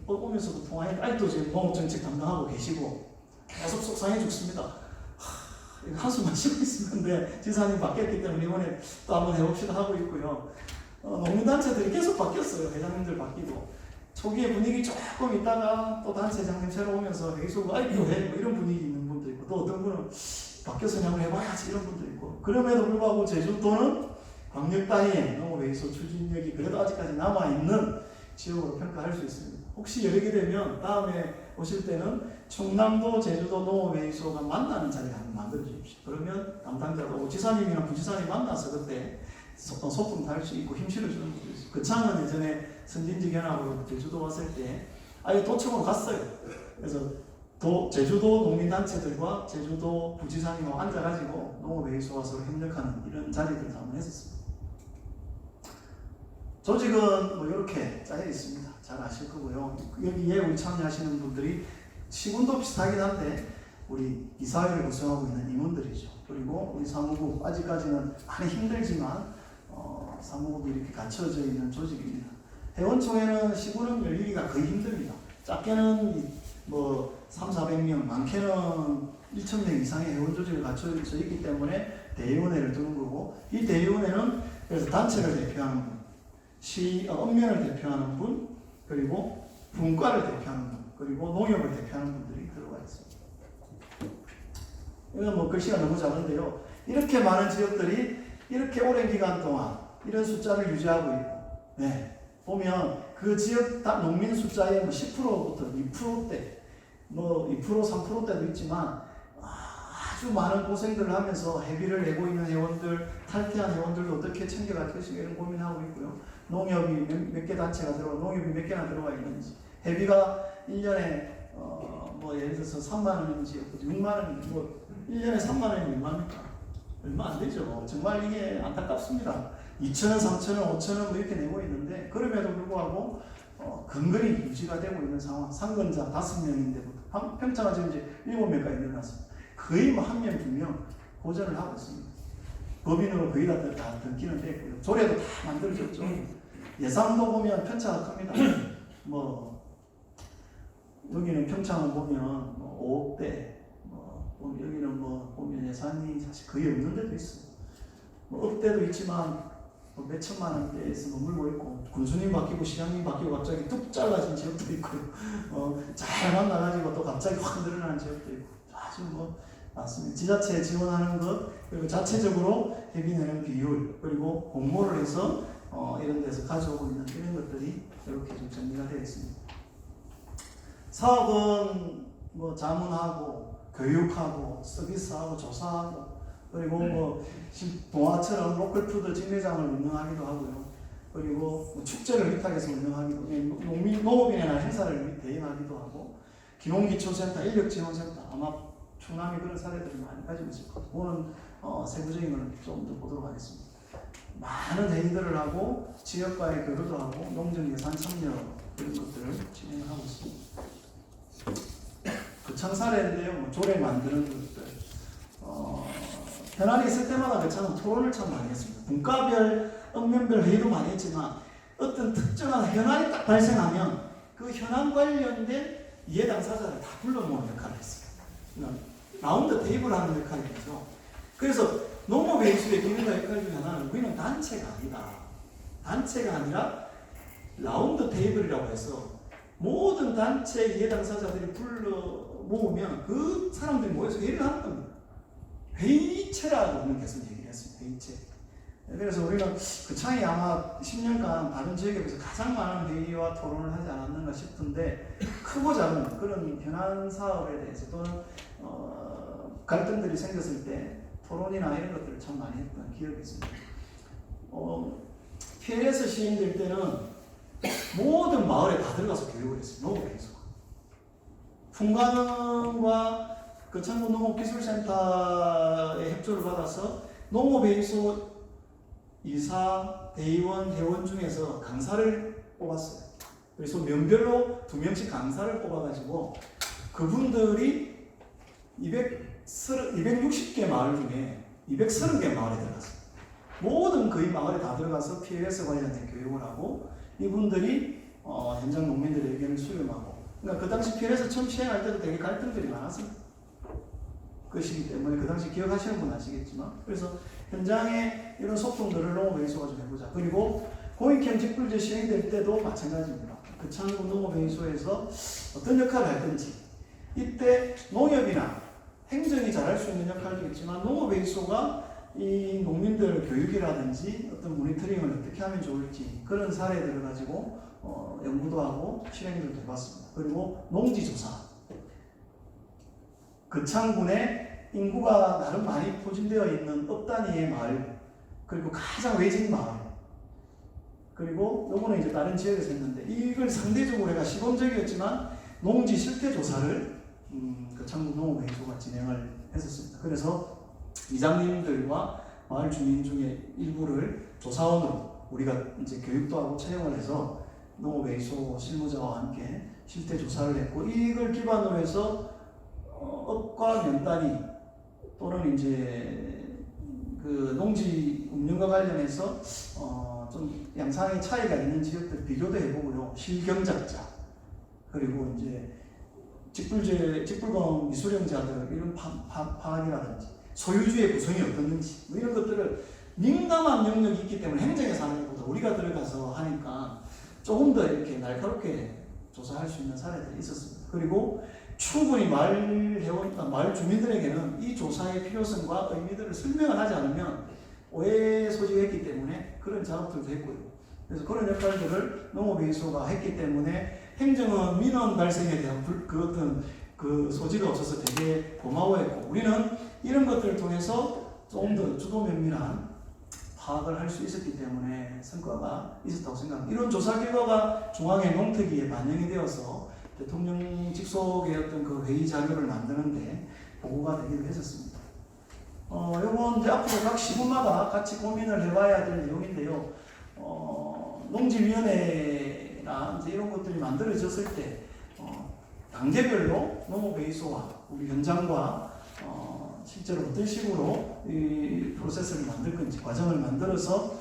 오면서도 통화해 아직도 지금 농업정책 담당하고 계시고 계속 속상해 죽습니다. 한숨 마시고 있었는데 지사님 바뀌었기 때문에 이번에 또 한번 해봅시다 하고 있고요. 농민단체들이 계속 바뀌었어요. 회장님들 바뀌고 초기에 분위기 조금 있다가 또 단체장님 새로 오면서 회의소가 아이고 해 뭐 이런 분위기 있는 분도 있고 또 어떤 분은 바뀌어서 그냥 해봐야지 이런 분도 있고 그럼에도 불구하고 제주도는 광역 단위의 농업회의소 추진력이 그래도 아직까지 남아있는 지역으로 평가할 수 있습니다. 혹시 여력이 되면 다음에 오실 때는 충남도 제주도 농업회의소가 만나는 자리를 한번 만들어 주십시오. 그러면 담당자도 지사님이나 부지사님 만나서 그때 소통도 할 수 있고 힘 실어주는 분도 있어요. 거창은 예전에 선진지 견학으로 제주도 왔을 때 아예 도청으로 갔어요. 그래서 제주도 농민단체들과 제주도 부지사님하고 앉아가지고 농업회의소와 서로 협력하는 이런 자리들도 한번 했었습니다. 조직은 뭐 이렇게 짜여 있습니다. 잘 아실 거고요. 여기에 우리 참여하시는 분들이 시군도 비슷하긴 한데 우리 이사회를 구성하고 있는 임원들이죠. 그리고 우리 사무국 아직까지는 많이 힘들지만 사무국이 이렇게 갖춰져 있는 조직입니다. 회원총회는 시군은 열리기가 거의 힘듭니다. 작게는 뭐 300~400명, 많게는 1,000명 이상의 회원 조직을 갖춰져 있기 때문에 대의원회를 두는 거고 이 대의원회는 그래서 단체를 대표하는 분, 읍면을 대표하는 분, 그리고 분과를 대표하는 분, 그리고 농협을 대표하는 분들이 들어가 있습니다. 이건 뭐 글씨가 너무 작은데요. 이렇게 많은 지역들이 이렇게 오랜 기간 동안 이런 숫자를 유지하고 있고, 보면 그 지역 농민 숫자의 뭐 10%부터 2%대, 뭐 2%, 3%대도 있지만 아주 많은 고생들을 하면서 회비를 내고 있는 회원들, 탈퇴한 회원들도 어떻게 챙겨갈 것인가 이런 고민하고 있고요. 농협이 몇 개 단체가 농협이 몇 개나 들어가 있는지, 회비가 1년에 뭐 예를 들어서 3만 원인지 6만 원인지 뭐 1년에 3만 원이면 얼마입니까? 얼마 안 되죠. 정말 이게 안타깝습니다. 2,000원, 3,000원, 5,000원 뭐 이렇게 내고 있는데 그럼에도 불구하고 근근히 유지가 되고 있는 상황. 상근자 5명인데부터 평창은 지금 이제 7명까지 늘어났습니다. 거의 뭐 1명, 2명 고전을 하고 있습니다. 법인으로 거의 다 등기는 돼 있고요. 조례도 다 만들어졌죠. 예산도 보면 편차가 큽니다. 뭐 여기는 평창을 보면 뭐 5억대, 뭐 여기는 뭐 보면 예산이 사실 거의 없는 데도 있어요. 뭐 억대도 있지만 뭐 몇 천만 원대에서 머물고 있고, 군수님 바뀌고 시장님 바뀌고 갑자기 뚝 잘라진 지역도 있고, 잘 만나가지고 또 갑자기 확 늘어나는 지역도 있고, 아주 뭐 맞습니다. 지자체에 지원하는 것, 그리고 자체적으로 대비내는 비율, 그리고 공모를 해서 이런 데서 가져오고 있는 이런 것들이 이렇게 좀 정리가 되어 있습니다. 사업은 뭐 자문하고 교육하고 서비스하고 조사하고, 그리고 뭐 동화처럼 로컬푸드 직매장을 운영하기도 하고요. 그리고 뭐 축제를 위탁해서 운영하기도, 농업인이나 행사를 대행하기도 하고, 기농기초센터, 인력지원센터, 아마 충남이 그런 사례들을 많이 가지고 있을 거예요. 그거는 세부적인 걸 좀 더 보도록 하겠습니다. 많은 회의들을 하고 지역과의 교류도 하고 농정 예산 참여 이런 것들을 진행하고 있습니다. 거창 사례인데요. 뭐 조례 만드는 것들. 현안이 있을 때마다 거창은 토론을 참 많이 했습니다. 분과별, 읍면별 회의도 많이 했지만 어떤 특정한 현안이 딱 발생하면 그 현안 관련된 이해 당사자를 다 불러모으는 역할을 했어요. 라운드 테이블 하는 역할이죠. 그래서 농업회의소의 기능과 역할 중에 하나는 우리는 단체가 아니다. 단체가 아니라 라운드 테이블이라고 해서 모든 단체 이해 당사자들이 불러 모으면 그 사람들이 모여서 회의를 하는 겁니다. 회의체라고 우리는 계속 얘기를 했습니다. 회의체. 그래서 우리는 그 창이 아마 10년간 다른 지역에 비해서 가장 많은 회의와 토론을 하지 않았는가 싶은데, 크고 작은 그런 현안 사업에 대해서 또는 갈등들이 생겼을 때 토론이나 이런 것들을 참 많이 했던 기억이 있습니다. PLS 시행될 때는 모든 마을에 다 들어가서 교육을 했어요. 농업회의소가. 풍가능과 거창군 농업기술센터의 협조를 받아서 농업회의소 이사, 대의원, 회원 중에서 강사를 뽑았어요. 그래서 면별로 2명씩 강사를 뽑아가지고 그분들이 260개 마을 중에 230개 마을에 들어갔어요. 모든 거의 마을에 다 들어가서 PLS 관련된 교육을 하고, 이분들이 현장 농민들의 의견을 수렴하고, 그러니까 그 당시 PLS 처음 시행할 때도 되게 갈등들이 많았습니다. 것이기 때문에 그 당시 기억하시는 분 아시겠지만, 그래서 현장에 이런 소통들을 농업회의소가 좀 해보자. 그리고 공익형 직불제 시행될 때도 마찬가지입니다. 그 창군 농업회의소에서 어떤 역할을 할 건지, 이때 농협이나 행정이 잘할 수 있는 역할도 있지만 농업회의소가 이 농민들 교육이라든지 어떤 모니터링을 어떻게 하면 좋을지 그런 사례들을 가지고 연구도 하고 실행도 해봤습니다. 그리고 농지조사. 거창군에 인구가 나름 많이 포진되어 있는 읍 단위의 마을, 그리고 가장 외진 마을, 그리고 요거는 이제 다른 지역에서 했는데, 이걸 상대적으로 내가 시범적이었지만 농지 실태 조사를 거창군 농업회의소가 진행을 했었습니다. 그래서 이장님들과 마을 주민 중에 일부를 조사원으로 우리가 이제 교육도 하고 채용을 해서 농업회의소 실무자와 함께 실태 조사를 했고, 이걸 기반으로 해서 읍과 면단위 또는 이제 그 농지 운영과 관련해서 좀 양상의 차이가 있는 지역들 비교도 해보고요. 실경작자, 그리고 이제 직불금 미수령자들 이런 파악이라든지 소유주의 구성이 어떻는지 뭐 이런 것들을, 민감한 영역이 있기 때문에 행정에서 하는 것보다 우리가 들어가서 하니까 조금 더 이렇게 날카롭게 조사할 수 있는 사례들이 있었습니다. 그리고 충분히 마을 주민들에게는 이 조사의 필요성과 의미들을 설명을 하지 않으면 오해 소지했기 때문에 그런 작업들도 했고요. 그래서 그런 역할들을 농업회의소가 했기 때문에 행정은 민원 발생에 대한 그 어떤 그 소지가 없어서 되게 고마워했고, 우리는 이런 것들을 통해서 조금 더 주도 면밀한 파악을 할 수 있었기 때문에 성과가 있었다고 생각합니다. 이런 조사 결과가 중앙의 농특위에 반영이 되어서 대통령 직속의 어떤 그 회의 자료를 만드는데 보고가 되기도 했었습니다. 요건 이제 앞으로 각 시군마다 같이 고민을 해봐야 될 내용인데요. 농지위원회나 이제 이런 것들이 만들어졌을 때 단계별로 농업회의소와 우리 현장과 실제로 어떤 식으로 이 프로세스를 만들 건지, 과정을 만들어서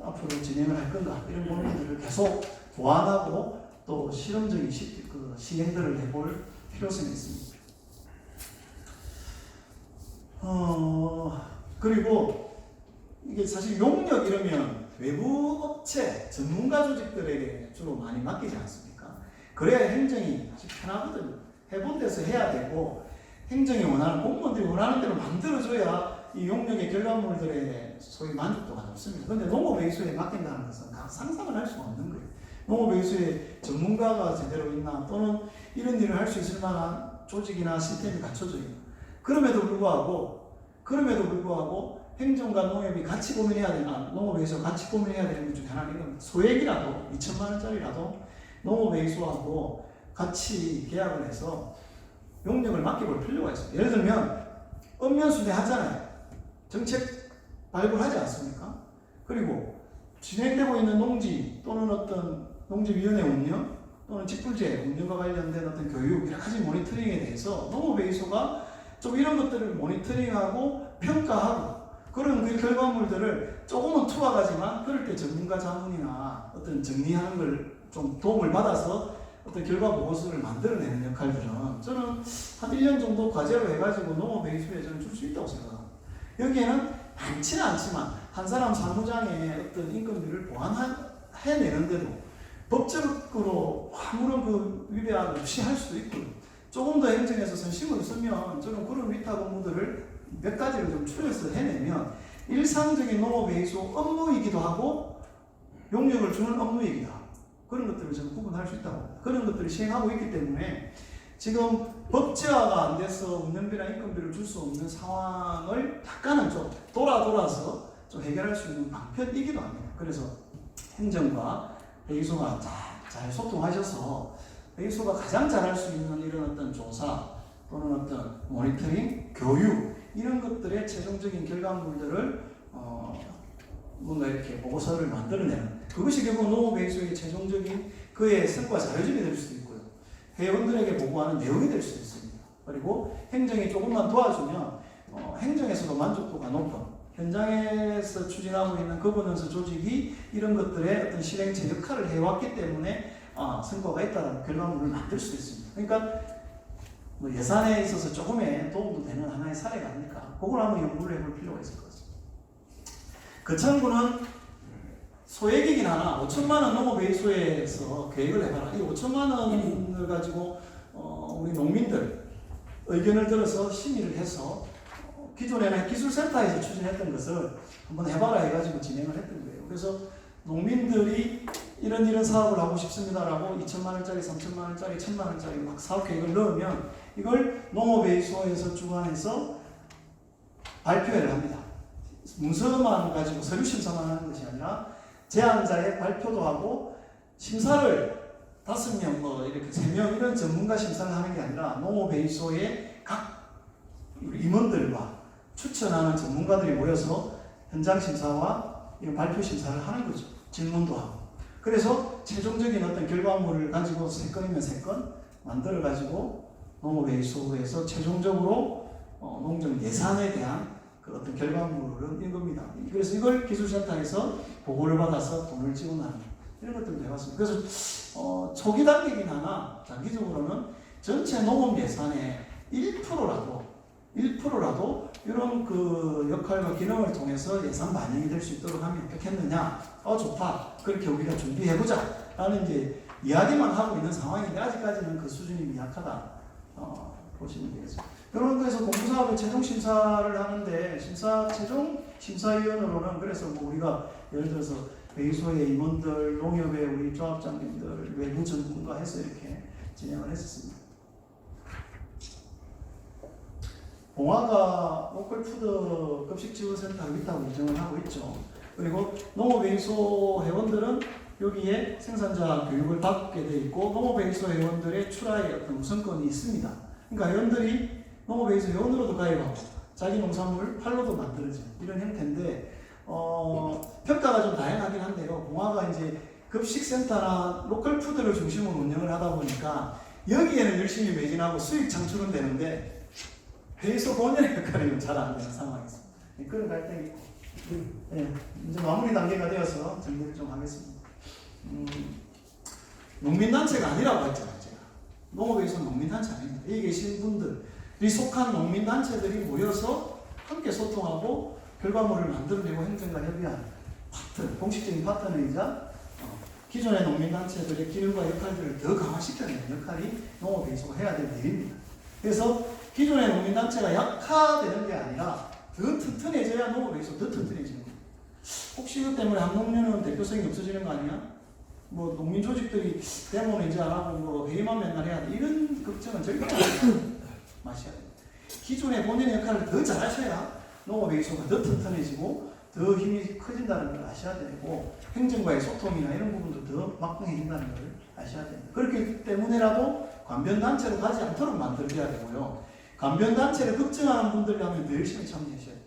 앞으로 진행을 할 건가, 이런 부분들을 계속 보완하고 또 실험적인 시행들을 해볼 필요성이 있습니다. 그리고 이게 사실 용역 이러면 외부 업체, 전문가 조직들에게 주로 많이 맡기지 않습니까? 그래야 행정이 아주 편하거든요. 해본 데서 해야 되고, 행정이 원하는, 공무원들이 원하는 대로 만들어줘야 이 용역의 결과물들의 소위 만족도가 높습니다. 그런데 농업외수에 맡긴다는 것은 상상을 할 수가 없는 거예요. 농업외수에 전문가가 제대로 있나, 또는 이런 일을 할 수 있을 만한 조직이나 시스템이 갖춰져 있나. 그럼에도 불구하고 행정과 농협이 같이 고민해야 되나, 농업외수와 같이 고민해야 되는 것 중에 하나는 소액이라도 2천만 원짜리라도 농업외수하고 같이 계약을 해서 용역을 맡겨볼 필요가 있어요. 예를 들면 읍면수대 하잖아요. 정책 발굴하지 않습니까? 그리고 진행되고 있는 농지 또는 어떤 농지위원회 운영 또는 직불제 운영과 관련된 어떤 교육, 여러 가지 모니터링에 대해서 농업외수가 좀 이런 것들을 모니터링하고 평가하고, 그런 그 결과물들을 조금은 투하가지만 그럴 때 전문가 자문이나 어떤 정리하는 걸 좀 도움을 받아서 어떤 결과 보고서를 만들어내는 역할들은 저는 한 1년 정도 과제로 해가지고 농업외수에 저는 줄 수 있다고 생각합니다. 여기에는 많지는 않지만 한 사람 사무장의 어떤 인건비를 보완해내는데도 법적으로 아무런 그 위배함 없이 할 수도 있고요. 조금 더 행정에서 선심을 쓰면 저는 그런 위탁 업무들을 몇 가지를 좀 추려서 해내면 일상적인 농업외수 업무이기도 하고 용역을 주는 업무이기도 하고, 그런 것들을 저는 구분할 수 있다고, 그런 것들을 시행하고 있기 때문에 지금 법제화가 안 돼서 운영비나 인건비를 줄 수 없는 상황을 약간은 좀 돌아서 좀 해결할 수 있는 방편이기도 합니다. 그래서 행정과 외수가 잘 소통하셔서 외수가 가장 잘할 수 있는 이런 어떤 조사 또는 어떤 모니터링, 교육, 이런 것들의 최종적인 결과물들을 뭔가 이렇게 보고서를 만들어내는, 그것이 결국 농업외수의 최종적인 그의 성과 자료집이 될 수도 있고요. 회원들에게 보고하는 내용이 될 수도 있습니다. 그리고 행정이 조금만 도와주면 행정에서도 만족도가 높은, 현장에서 추진하고 있는 거버넌스 조직이 이런 것들의 어떤 실행체 역할을 해왔기 때문에 성과가 있다는 결과물을 만들 수 있습니다. 그러니까 뭐 예산에 있어서 조금의 도움도 되는 하나의 사례가 아닐까, 그걸 한번 연구를 해볼 필요가 있을 것 같습니다. 거창구는 소액이긴 하나 5천만 원 농업외수에서 계획을 해봐라. 이 5천만 원을 가지고 우리 농민들 의견을 들어서 심의를 해서 기존에는 기술센터에서 추진했던 것을 한번 해봐라 해가지고 진행을 했던 거예요. 그래서 농민들이 이런 사업을 하고 싶습니다라고 2천만 원짜리, 3천만 원짜리, 1천만 원짜리 막 사업 계획을 넣으면 이걸 농업외수에서 주관해서 발표회를 합니다. 문서만 가지고 서류 심사만 하는 것이 아니라 제안자의 발표도 하고, 심사를 5명 뭐 이렇게 3명 이런 전문가 심사를 하는 게 아니라 농업외수의 각 임원들과 추천하는 전문가들이 모여서 현장 심사와 이런 발표 심사를 하는 거죠. 질문도 하고. 그래서 최종적인 어떤 결과물을 가지고 3건이면 3건 만들어 가지고 농업외수에서 최종적으로 농정 예산에 대한 그 어떤 결과물은 이겁니다. 그래서 이걸 기술센터에서 보고를 받아서 돈을 지원하는 이런 것들도 해봤습니다. 그래서 초기 단계긴 하나 장기적으로는 전체 농업 예산의 1%라도 이런 그 역할과 기능을 통해서 예산 반영이 될 수 있도록 하면 어떻겠느냐? 좋다. 그렇게 우리가 준비해보자. 라는 이제 이야기만 하고 있는 상황인데 아직까지는 그 수준이 미약하다. 보시면 되겠습니다. 이런 거에서 공부사업의 최종 심사를 하는데 최종 심사위원으로는 그래서 뭐 우리가 예를 들어서 외수의 임원들, 농협의 우리 조합장님들, 외부 전문가 해서 이렇게 진행을 했었습니다. 봉화가 로컬푸드 급식지원센터가 있다고 인정을 하고 있죠. 그리고 농업외수 회원들은 여기에 생산자 교육을 받게 돼 있고 농업외수 회원들의 출하의 어떤 우선권이 있습니다. 그러니까 회원들이 농업외수 회원으로도 가입하고 자기 농산물 팔로도 만들어지는 이런 형태인데 평가가 좀 다양하긴 한데요. 봉화가 이제 급식센터나 로컬푸드를 중심으로 운영을 하다 보니까 여기에는 열심히 매진하고 수익 창출은 되는데 회의소 본연의 역할이 잘 안 되는 상황이었습니다. 그런 갈등이 있고, 예, 이제 마무리 단계가 되어서 정리를 좀 하겠습니다. 농민단체가 아니라고 했잖아요, 제가. 농업회의소는 농민단체 아닙니다. 여기 계신 분들이 속한 농민단체들이 모여서 함께 소통하고 결과물을 만들어내고 행정과 협의하는 파트, 공식적인 파트너이자 기존의 농민단체들의 기능과 역할들을 더 강화시켜내는 역할이 농업회의소가 해야 될 일입니다. 그래서 기존의 농민단체가 약화되는 게 아니라 더 튼튼해져야 농업회의소 더 튼튼해지는 겁니다. 혹시 이것 때문에 한농년은 대표성이 없어지는 거 아니야? 뭐 농민 조직들이 데모는 이제 안 하고 뭐 회의만 맨날 해야 돼. 이런 걱정은 절대 마셔야 됩니다. 기존의 본인의 역할을 더 잘하셔야 농업회의소가 더 튼튼해지고 더 힘이 커진다는 걸 아셔야 되고 행정과의 소통이나 이런 부분도 더 막강해진다는 걸 아셔야 됩니다. 그렇기 때문에라도 관변단체로 가지 않도록 만들어야 되고요. 관변단체를 걱정하는 분들이라면 더 열심히 참여하셔야 돼요.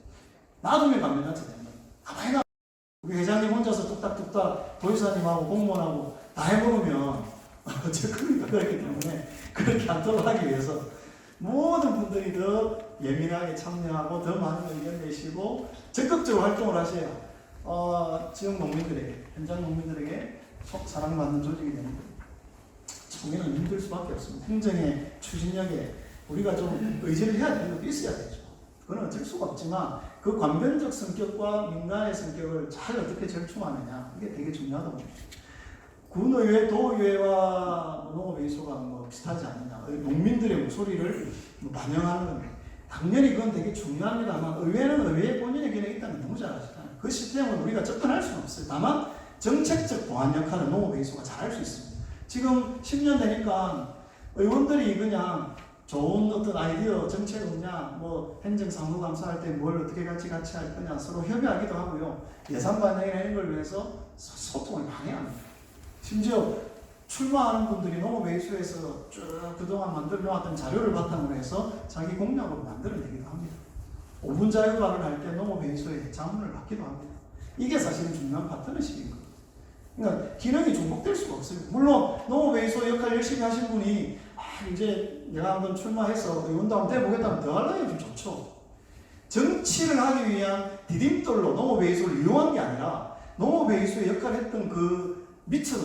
놔두면 관변단체 됩니다. 가만히 놔. 우리 회장님 혼자서 뚝딱뚝딱 도지사님하고 공무원하고 다 해먹으면 어쨌거나 그렇기 때문에 그렇게 않도록 하기 위해서 모든 분들이 더 예민하게 참여하고 더 많은 의견 내시고 적극적으로 활동을 하셔야 지역 농민들에게, 현장 농민들에게 사랑받는 조직이 되는 겁니다. 초기는 힘들 수밖에 없습니다. 행정의 추진력에 우리가 좀 의지를 해야 되는 것도 있어야 되죠. 그건 어쩔 수가 없지만 그 관변적 성격과 민간의 성격을 잘 어떻게 절충하느냐, 이게 되게 중요하다고 봅니다. 군의회, 도의회와 농업회의소가 뭐 비슷하지 않느냐, 농민들의 목소리를 반영하는 겁니다. 당연히 그건 되게 중요합니다만 의회는 의회의 본연의 기능이 있다는 걸 너무 잘 아시잖아요. 그 시스템을 우리가 접근할 수는 없어요. 다만 정책적 보완 역할은 농업회의소가 잘 할 수 있습니다. 지금 10년 되니까 의원들이 그냥 좋은 어떤 아이디어, 정책 없냐, 뭐 행정사무감사할 때 뭘 어떻게 같이 할 거냐 서로 협의하기도 하고요. 예산 반영이나 이런 걸 위해서 소통을 많이 합니다. 심지어 출마하는 분들이 농업회의소에서 쭉 그동안 만들어 놓았던 자료를 바탕으로 해서 자기 공약으로 만들어내기도 합니다. 5분 자유발언을 할 때 농업회의소에 자문을 받기도 합니다. 이게 사실은 중요한 파트너십인 거예요. 그러니까 기능이 중복될 수가 없어요. 물론 농업회의소 역할 열심히 하신 분이 이제 내가 한번 출마해서 의원도 한번 돼보겠다면 더 하려면 좀 좋죠. 정치를 하기 위한 디딤돌로 농업회의소를 이용한 게 아니라 농업회의소의 역할을 했던 그 밑으로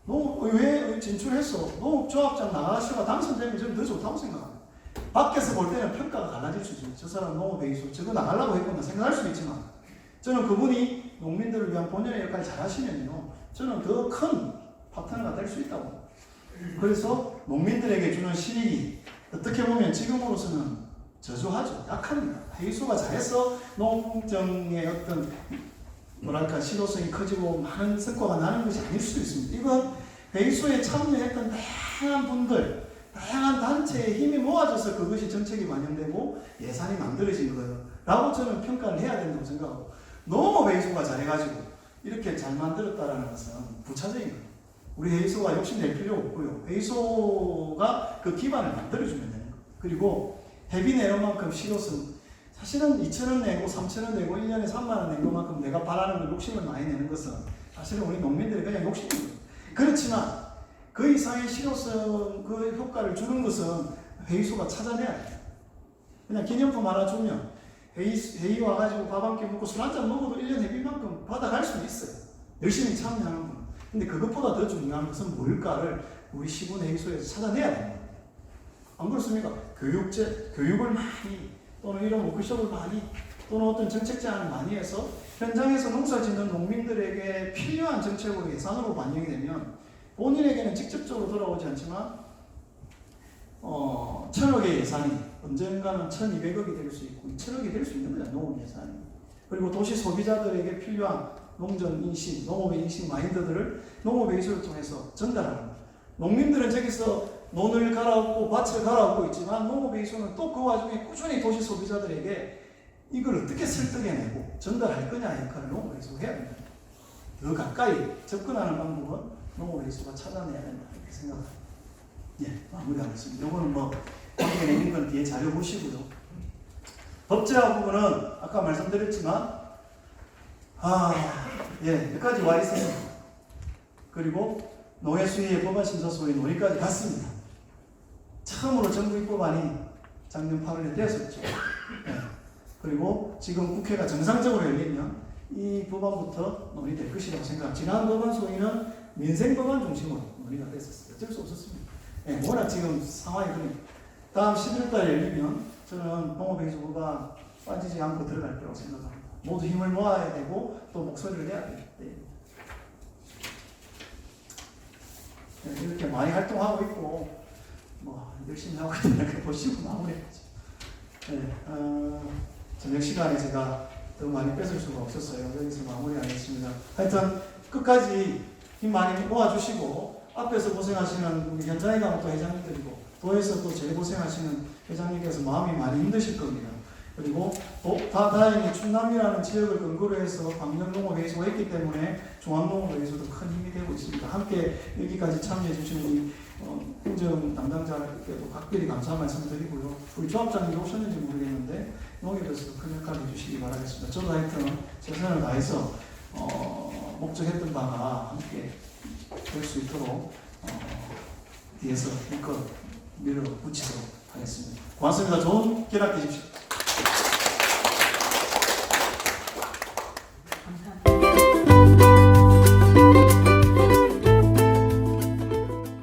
농업의회에 진출해서 농업조합장 나가시고 당선되면 저는 더 좋다고 생각합니다. 밖에서 볼 때는 평가가 달라질 수 있어요. 저 사람 농업회의소 저거 나가려고 했구나 생각할 수도 있지만 저는 그분이 농민들을 위한 본연의 역할을 잘 하시면요, 저는 더 큰 파트너가 될 수 있다고. 그래서 농민들에게 주는 실익이 어떻게 보면 지금으로서는 저조하죠. 약합니다. 회의소가 잘해서 농정의 어떤 뭐랄까 실효성이 커지고 많은 성과가 나는 것이 아닐 수도 있습니다. 이건 회의소에 참여했던 다양한 분들, 다양한 단체의 힘이 모아져서 그것이 정책이 반영되고 예산이 만들어진 거예요. 라고 저는 평가를 해야 된다고 생각하고, 너무 회의소가 잘해가지고 이렇게 잘 만들었다는 것은 부차적인 거예요. 우리 회의소가 욕심낼 필요 없고요. 회의소가 그 기반을 만들어주면 되는 거예요. 그리고 회비 내는 만큼 실효성, 사실은 2,000원 내고 3,000원 내고 1년에 3만원 낸 것만큼 내가 바라는 걸 욕심을 많이 내는 것은 사실은 우리 농민들이 그냥 욕심이에요. 그렇지만 그 이상의 실효성, 그 효과를 주는 것은 회의소가 찾아내야 돼요. 그냥 기념품 하나 주면 회의 와가지고 밥 한 끼 먹고 술 한잔 먹어도 1년 회비만큼 받아갈 수는 있어요. 열심히 참여하는 분. 근데 그것보다 더 중요한 것은 뭘까를 우리 시군 회의소에서 찾아내야 됩니다. 안 그렇습니까? 교육을 많이, 또는 이런 워크숍을 많이, 또는 어떤 정책 제안을 많이 해서 현장에서 농사 짓는 농민들에게 필요한 정책으로 예산으로 반영이 되면 본인에게는 직접적으로 돌아오지 않지만 1,000억의 예산이 언젠가는 1,200억이 될 수 있고 2,000억이 될 수 있는 거잖아요. 농업 예산이. 그리고 도시 소비자들에게 필요한 농정 인식, 농업의 인식 마인드들을 농업회의소를 통해서 전달하는 거예요. 농민들은 저기서 논을 갈아엎고 밭을 갈아엎고 있지만 농업회의소는 또 그 와중에 꾸준히 도시 소비자들에게 이걸 어떻게 설득해내고 전달할 거냐 역할을 농업회의소가 해야 됩니다. 더 가까이 접근하는 방법은 농업회의소가 찾아내야 된다 이렇게 생각합니다. 예, 마무리하겠습니다. 이거는 뭐 관계 있는 건 뒤에 자료 보시고요. 법제화 부분은 아까 말씀드렸지만 여기까지 와 있습니다. 그리고 노예수의의 법안심사소의 논의까지 갔습니다. 처음으로 정부 입법안이 작년 8월에 됐었죠. 네. 그리고 지금 국회가 정상적으로 열리면 이 법안부터 논의될 것이라고 생각합니다. 지난 법안 소위는 민생 법안 중심으로 논의가 됐었어요. 어쩔 수 없었습니다. 네, 워낙 지금 상황이 그러니까 다음 11월 달에 열리면 저는 농업회의소가 빠지지 않고 들어갈 거라고 생각합니다. 모두 힘을 모아야 되고 또 목소리를 내야 되기 때문에 네, 이렇게 많이 활동하고 있고 뭐 열심히 하고 있는 거 보시고 마무리하죠. 네, 저녁 시간에 제가 더 많이 뺏을 수가 없었어요. 여기서 마무리하겠습니다. 하여튼 끝까지 힘 많이 모아주시고 앞에서 고생하시는 우리 현장에 가면 또 회장님들이고 도에서 또 제일 고생하시는 회장님께서 마음이 많이 힘드실 겁니다. 그리고 다행히 충남이라는 지역을 근거로 해서 광명농업회의소가 있기 때문에 종합농업회의소도 큰 힘이 되고 있습니다. 함께 여기까지 참여해 주시는 우리 행정 담당자께도 각별히 감사 말씀드리고요. 우리 조합장님이 오셨는지 모르겠는데 농협에서도 큰 역할을 해주시기 바라겠습니다. 저도 하여튼 최선을 다해서 목적했던 바가 함께 될 수 있도록 뒤에서 힘껏 밀어붙이도록 하겠습니다. 고맙습니다. 좋은 결합 되십시오.